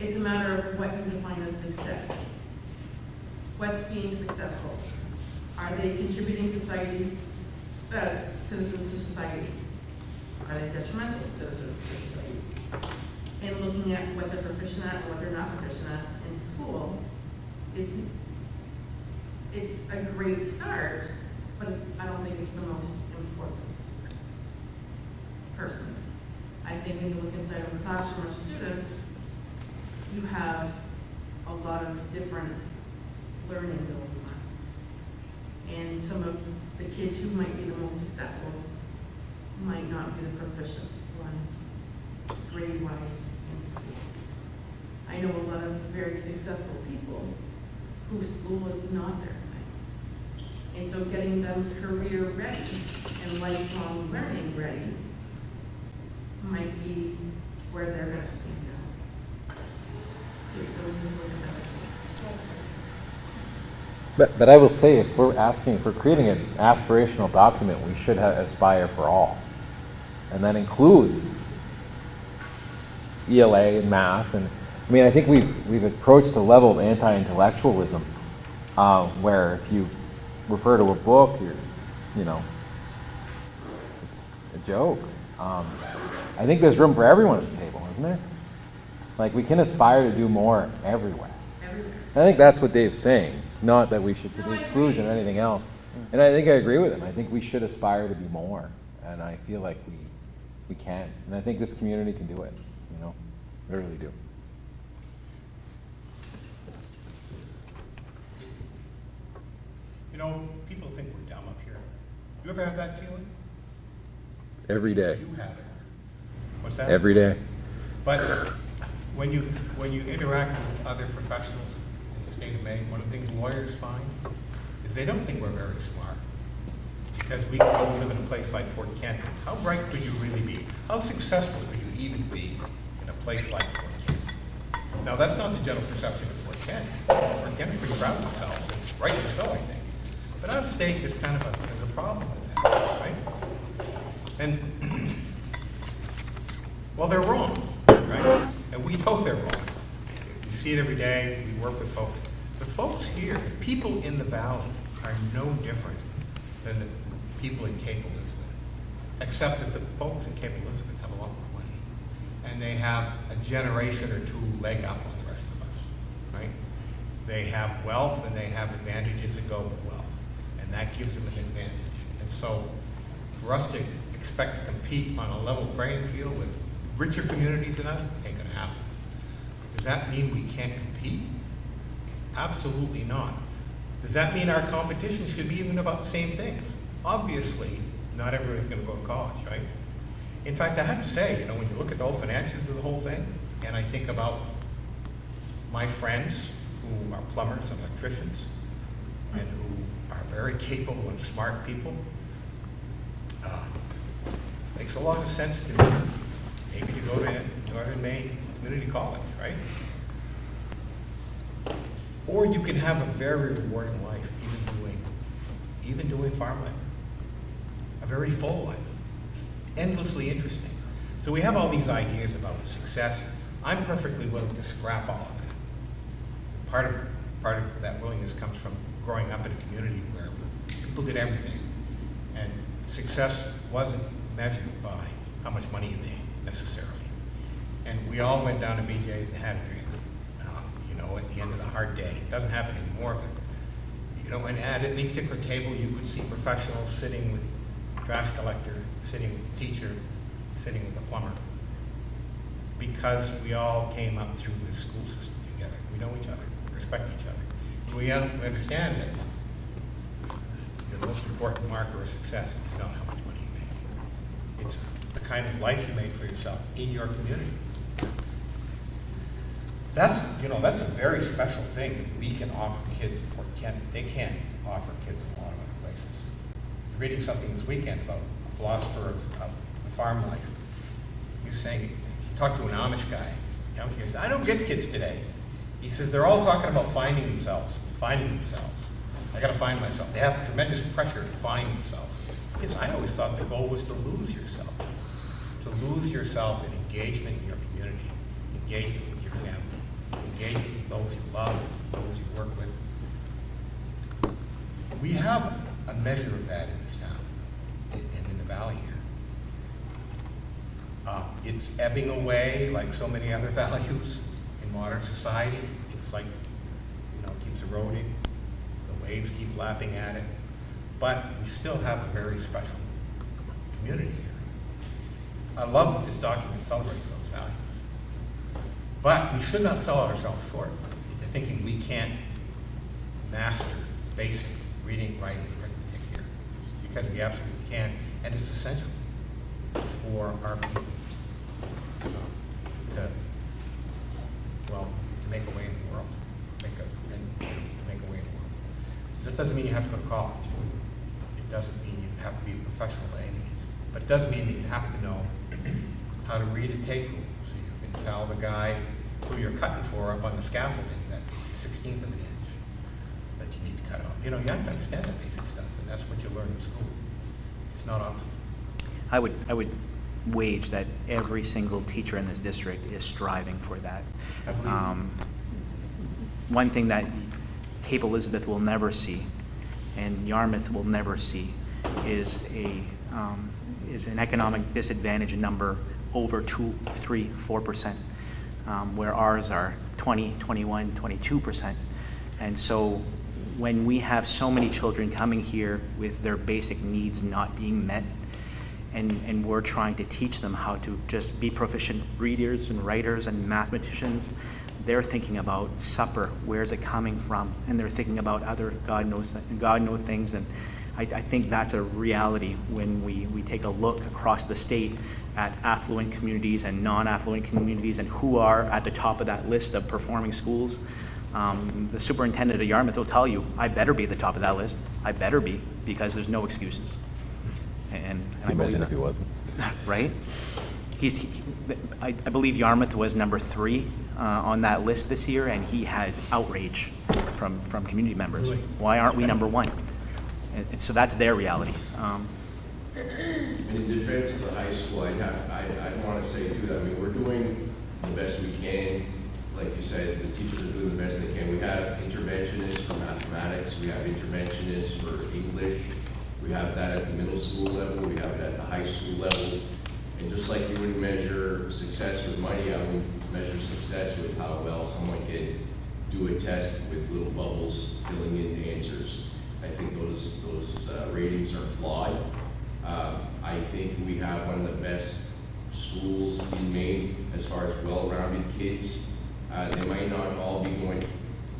It's a matter of what you define as success. What's being successful? Are they contributing citizens to society? Are they detrimental citizens to society? And looking at what they're proficient at and what they're not proficient at in school it's a great start, but I don't think it's the most important. Personally, I think when you look inside of a classroom of students, you have a lot of different learning going on. And some of the kids who might be the most successful might not be the proficient ones, grade-wise in school. I know a lot of very successful people whose school is not their thing. And so getting them career ready and lifelong learning ready might be where they're gonna stand out. So we just look at that. But I will say, if we're creating an aspirational document, we should aspire for all. And that includes ELA and math. And I mean, I think we've approached a level of anti-intellectualism where if you refer to a book, it's a joke. I think there's room for everyone at the table, isn't there? Like, we can aspire to do more everywhere. I think that's what Dave's saying, not that we should to the exclusion or anything else. And I think I agree with him. I think we should aspire to be more, and I feel like we can. And I think this community can do it, I really do. People think we're dumb up here. You ever have that feeling? Every day. You have it. What's that? Every day. But when you interact with other professionals in the state of Maine, one of the things lawyers find is they don't think we're very smart. Because we go live in a place like Fort Kent. How bright could you really be? How successful could you even be in a place like Fort Kent? Now, that's not the general perception of Fort Kent. Fort Kent is pretty proud of themselves, and rightly so, I think. But out of state, there's kind of a problem with that, right? And, well, they're wrong, right? And we know they're wrong. We see it every day, we work with folks. The folks here, the people in the valley, are no different than the people in Cape Elizabeth, except that the folks in Cape Elizabeth have a lot more money. And they have a generation or two leg up on the rest of us, right? They have wealth and they have advantages that go with wealth. And that gives them an advantage. And so for us to expect to compete on a level playing field with richer communities than us, ain't gonna happen. Does that mean we can't compete? Absolutely not. Does that mean our competition should be even about the same things? Obviously, not everyone's gonna go to college, right? In fact, I have to say, when you look at the whole finances of the whole thing, and I think about my friends who are plumbers and electricians, and who are very capable and smart people, makes a lot of sense to me. Maybe to go to Northern Maine Community College, right? Or you can have a very rewarding life, even doing farm labor. A very full life. It's endlessly interesting. So we have all these ideas about success. I'm perfectly willing to scrap all of that. Part of that willingness comes from growing up in a community where people did everything. And success wasn't measured by how much money you made, necessarily. And we all went down to BJ's and had a drink, at the end of the hard day. It doesn't happen anymore, but, and at any particular table, you would see professionals sitting with the trash collector, sitting with the teacher, sitting with the plumber. Because we all came up through the school system together. We know each other, we respect each other. We understand that the most important marker of success is not how much money you make. It's the kind of life you make for yourself in your community. That's a very special thing that we can offer kids in Fort Kent. They can't offer kids in a lot of other places. I was reading something this weekend about a philosopher of farm life. He was saying, he talked to an Amish guy. He says, I don't get kids today. He says, they're all talking about finding themselves. I gotta find myself. They have tremendous pressure to find themselves. Because I always thought the goal was to lose yourself. To lose yourself in engagement in your community, engagement with your family, engagement with those you love, those you work with. We have a measure of that in this town, and in the valley here. It's ebbing away like so many other values in modern society. It's like, it keeps eroding. The waves keep lapping at it. But we still have a very special community here. I love that this document celebrates those values. But we should not sell ourselves short into thinking we can't master basic reading, writing, and arithmetic here. Because we absolutely can, and it's essential for our people to make a way in the world. Make a way in the world. That doesn't mean you have to go to college. It doesn't mean you have to be a professional by any means. But it does mean that you have to know how to read a tape rule. So you can tell the guy who you're cutting for up on the scaffolding that 1/16 of an inch that you need to cut off. You know, you have to understand that basic stuff, and that's what you learn in school. It's not optional. I would wage that every single teacher in this district is striving for that. I believe One thing that Cape Elizabeth will never see, and Yarmouth will never see, is an economic disadvantage number over 2, 3, 4%, where ours are 20, 21, 22%. And so when we have so many children coming here with their basic needs not being met, and we're trying to teach them how to just be proficient readers and writers and mathematicians, they're thinking about supper, where's it coming from, and they're thinking about other God knows things. And I think that's a reality when we take a look across the state at affluent communities and non-affluent communities and who are at the top of that list of performing schools. The superintendent of Yarmouth will tell you, I better be at the top of that list. I better be, because there's no excuses. And Can you imagine if he wasn't? Right? I believe Yarmouth was number 3 on that list this year, and he had outrage from community members. Really? Why aren't we number 1? And so that's their reality. In defense of the high school, I want to say too that, I mean, we're doing the best we can. Like you said, the teachers are doing the best they can. We have interventionists for mathematics. We have interventionists for English. We have that at the middle school level. We have it at the high school level. And just like you wouldn't measure success with money, I would measure success with how well someone can do a test with little bubbles filling in the answers. I think those ratings are flawed. I think we have one of the best schools in Maine as far as well-rounded kids. They might not all be going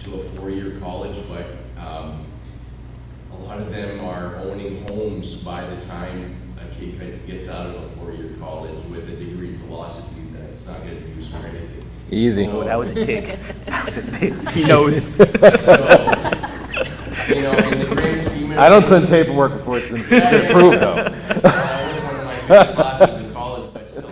to a 4-year college, but a lot of them are owning homes by the time a kid gets out of a 4-year college with a degree in philosophy that's not going to be used for anything. Easy. So that was a dig. That was a dig. He knows. So, you know, in the grand scheme of I don't things- send paperwork before it's been approved, though. That was one of my favorite classes in college, but still.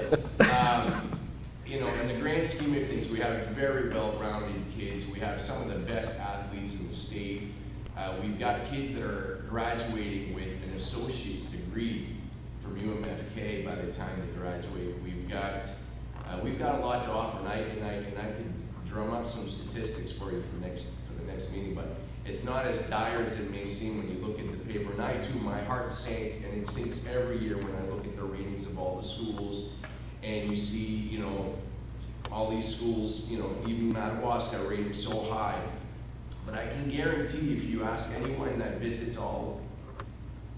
You know, in the grand scheme of things, we have very well-rounded kids. We have some of the best athletes in the state. We've got kids that are graduating with an associate's degree from UMFK by the time they graduate. We've got a lot to offer, and I could drum up some statistics for you for the next meeting, but it's not as dire as it may seem when you look at the paper. And I too, my heart sank, and it sinks every year when I look at the ratings of all the schools, and you see, you know, all these schools, you know, even Nadeauiii rated so high. But I can guarantee if you ask anyone that visits all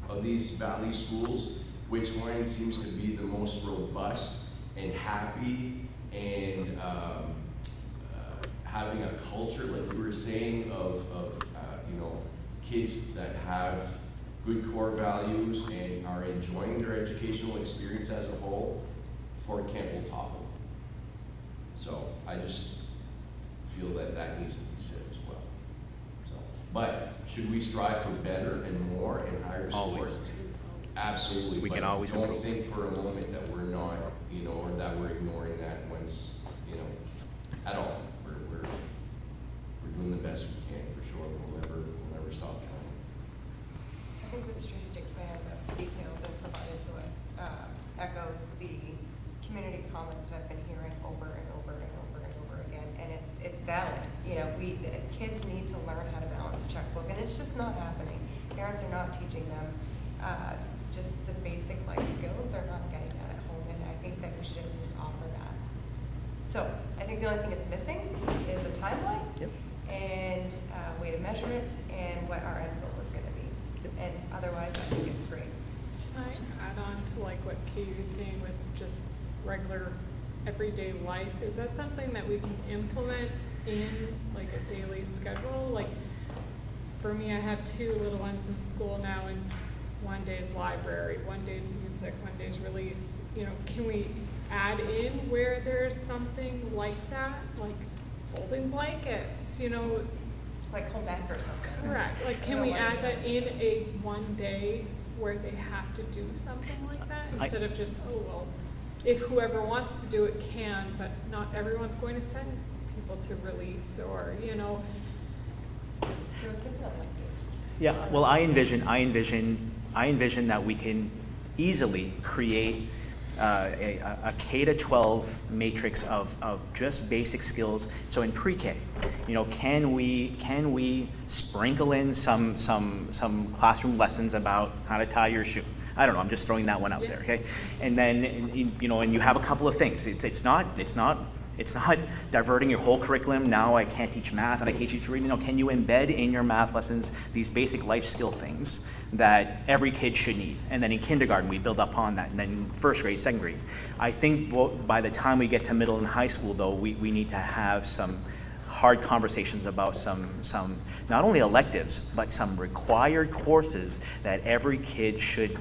of these valley schools, which one seems to be the most robust and happy and having a culture, like you were saying, of you know, kids that have good core values and are enjoying their educational experience as a whole, Fort Kent will topple. So I just feel that needs to be said as well. So, but should we strive for better and more and higher Always. scores? Absolutely. We but can always don't improve. think for a moment that we're not, you know, or that we're ignoring that once, you know, at all. We're doing the best we can for sure. We'll never stop trying. I think the strategic plan that's detailed and provided to us echoes the community comments that I've been hearing over and over and over and over again, and it's valid. You know, the kids need to learn how to balance a checkbook, and it's just not happening. Parents are not teaching them just the basic life skills. They're not getting that at home, and I think that we should at least offer that. So I think the only thing it's missing is a timeline. Yep. And way to measure it, and what our end goal is going to be. Yep. And otherwise, I think it's great. Can I add on to like what Katie was saying with just regular everyday life? Is that something that we can implement in like a daily schedule? Like for me, I have 2 little ones in school now, and one day is library, one day is music, one day is release. You know, can we add in where there's something like that, like folding blankets, you know? Like home ec or something. Correct. Like, can we add that in a one day where they have to do something like that, instead of just, oh, well, if whoever wants to do it can, but not everyone's going to send people to release, or, you know. There's different electives. Yeah, well, I envision that we can easily create a K-12 matrix of just basic skills. So in pre-K, you know, can we sprinkle in some classroom lessons about how to tie your shoe? I don't know. I'm just throwing that one out there, okay? And then, you know, and you have a couple of things. It's not diverting your whole curriculum. Now I can't teach math and I can't teach reading. No, can you embed in your math lessons these basic life skill things that every kid should need? And then in kindergarten, we build upon that. And then first grade, second grade. I think by the time we get to middle and high school, though, we need to have some hard conversations about some not only electives, but some required courses that every kid should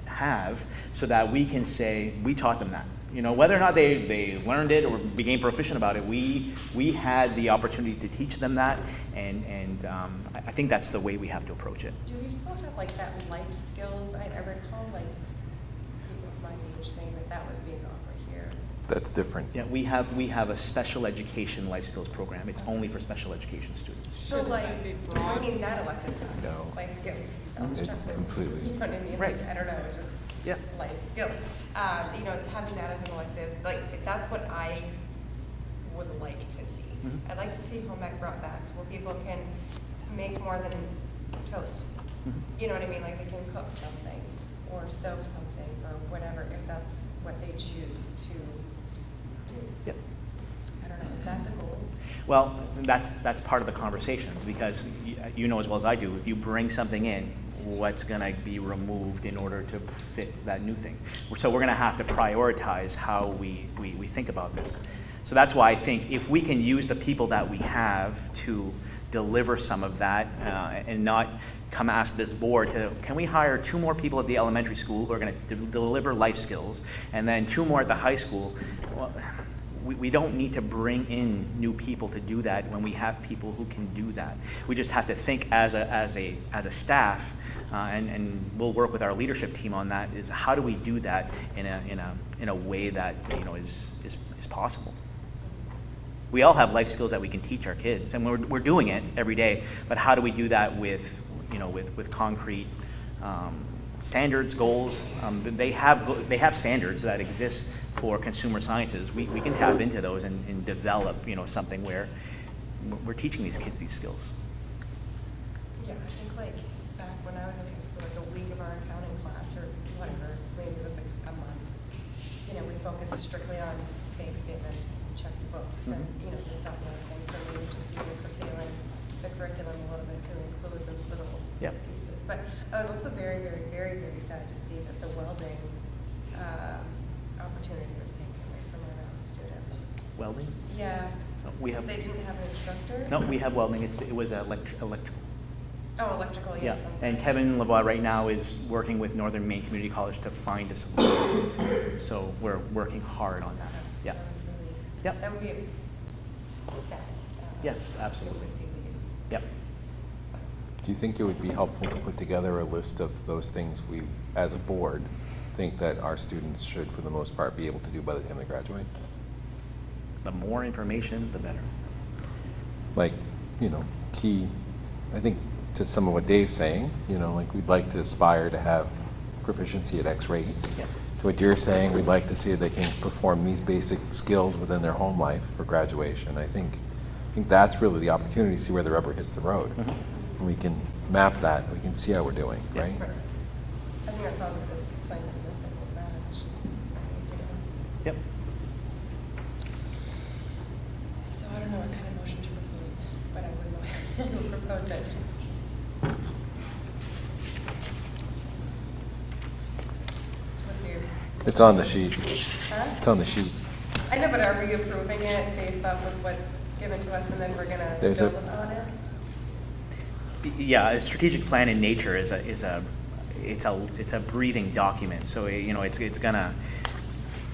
have, so that we can say, we taught them that. You know, whether or not they learned it or became proficient about it, we had the opportunity to teach them that, and I think that's the way we have to approach it. Do we still have like that life skills? I recall like people of my age saying that was being offered here. That's different. Yeah, we have a special education life skills program. It's only for special education students. So like, I mean, not elective, No. life skills. It's completely. You know what I mean? Right. Like, I don't know, it's just Yeah. life skills. You know, having that as an elective, like, that's what I would like to see. Mhm. I'd like to see home ec brought back, where people can make more than toast. Mhm. You know what I mean? Like, they can cook something, or sew something, or whatever, if that's what they choose to do. Yep. I don't know, is that the goal? Well, that's part of the conversations, because you know as well as I do, if you bring something in, what's going to be removed in order to fit that new thing. So we're going to have to prioritize how we think about this. So that's why I think if we can use the people that we have to deliver some of that, and not come ask this board to, can we hire 2 more people at the elementary school who are going to deliver life skills, and then 2 more at the high school? Well, we don't need to bring in new people to do that when we have people who can do that. We just have to think as a staff, and we'll work with our leadership team on that, is how do we do that in a way that, you know, is possible. We all have life skills that we can teach our kids, and we're doing it every day, but how do we do that with, you know, with concrete standards, goals? They have standards that exist for consumer sciences. We can tap into those and develop, you know, something where we're teaching these kids these skills. Yeah, I think like back when I was in high school, like a week of our accounting class or whatever, maybe it was like a month. You know, we focused strictly on bank statements, checking books, and, you know, just that one thing. So we were just even curtailing the curriculum a little bit to include those little pieces. But I was also very, very, very, very sad to see that the welding opportunity was taken away from our students. Welding? Yeah. We have. They didn't have an instructor? No, we have welding. It was electrical. Oh, electrical, yes. I'm sorry. And Kevin Lavoie right now is working with Northern Maine Community College to find a solution. So we're working hard on that. Yeah. So that was really, Yep. that would be sad. Yes, absolutely. To see we can. Yep. Do you think it would be helpful to put together a list of those things we, as a board, think that our students should, for the most part, be able to do by the time they graduate? The more information, the better. Like, you know, key, I think to some of what Dave's saying, you know, like we'd like to aspire to have proficiency at X rate. Yep. To what you're saying, we'd like to see if they can perform these basic skills within their home life for graduation. I think that's really the opportunity to see where the rubber hits the road. Mm-hmm. And we can map that, we can see how we're doing, Yes. right? I think that's all that this plan was missing, was that. It's just, Yep. So I don't know what kind of motion to propose, but I would propose it. It's on the sheet. Huh? It's on the sheet. I know, but are we approving it based off of what's given to us and then we're gonna There's build a- upon it? Yeah, a strategic plan in nature is a breathing document. So, you know, it's gonna,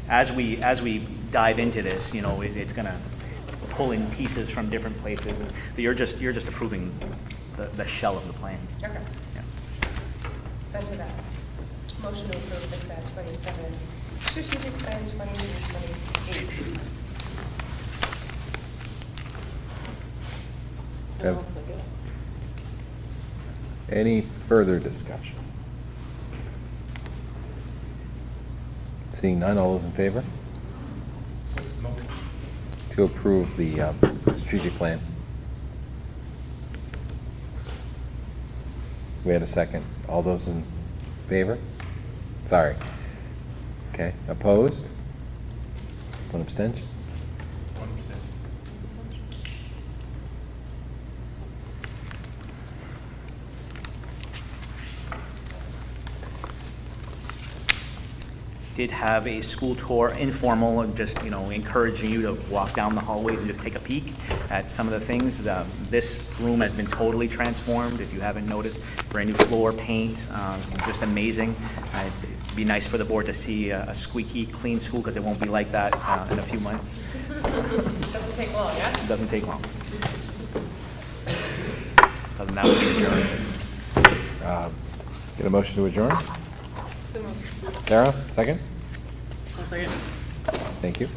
as we dive into this, you know, it's gonna pull in pieces from different places, and you're just approving the shell of the plan. Okay. Yeah. under that, motion to approve the SAD 27, strategic plan 2028. Have- I'll second it. Any further discussion? Seeing none, all those in favor? What's the motion? To approve the strategic plan. We had a second. All those in favor? Sorry. Okay, opposed? One abstention? One abstention. Did have a school tour, informal, and just, encouraging you to walk down the hallways and just take a peek at some of the things. This room has been totally transformed, if you haven't noticed. Brand new floor, paint, just amazing. It'd be nice for the board to see a squeaky clean school, because it won't be like that in a few months. Doesn't take long, yeah? Doesn't take long. Doesn't that be adjourned? Get a motion to adjourn? So moved. Sarah, second? I'll second. Thank you.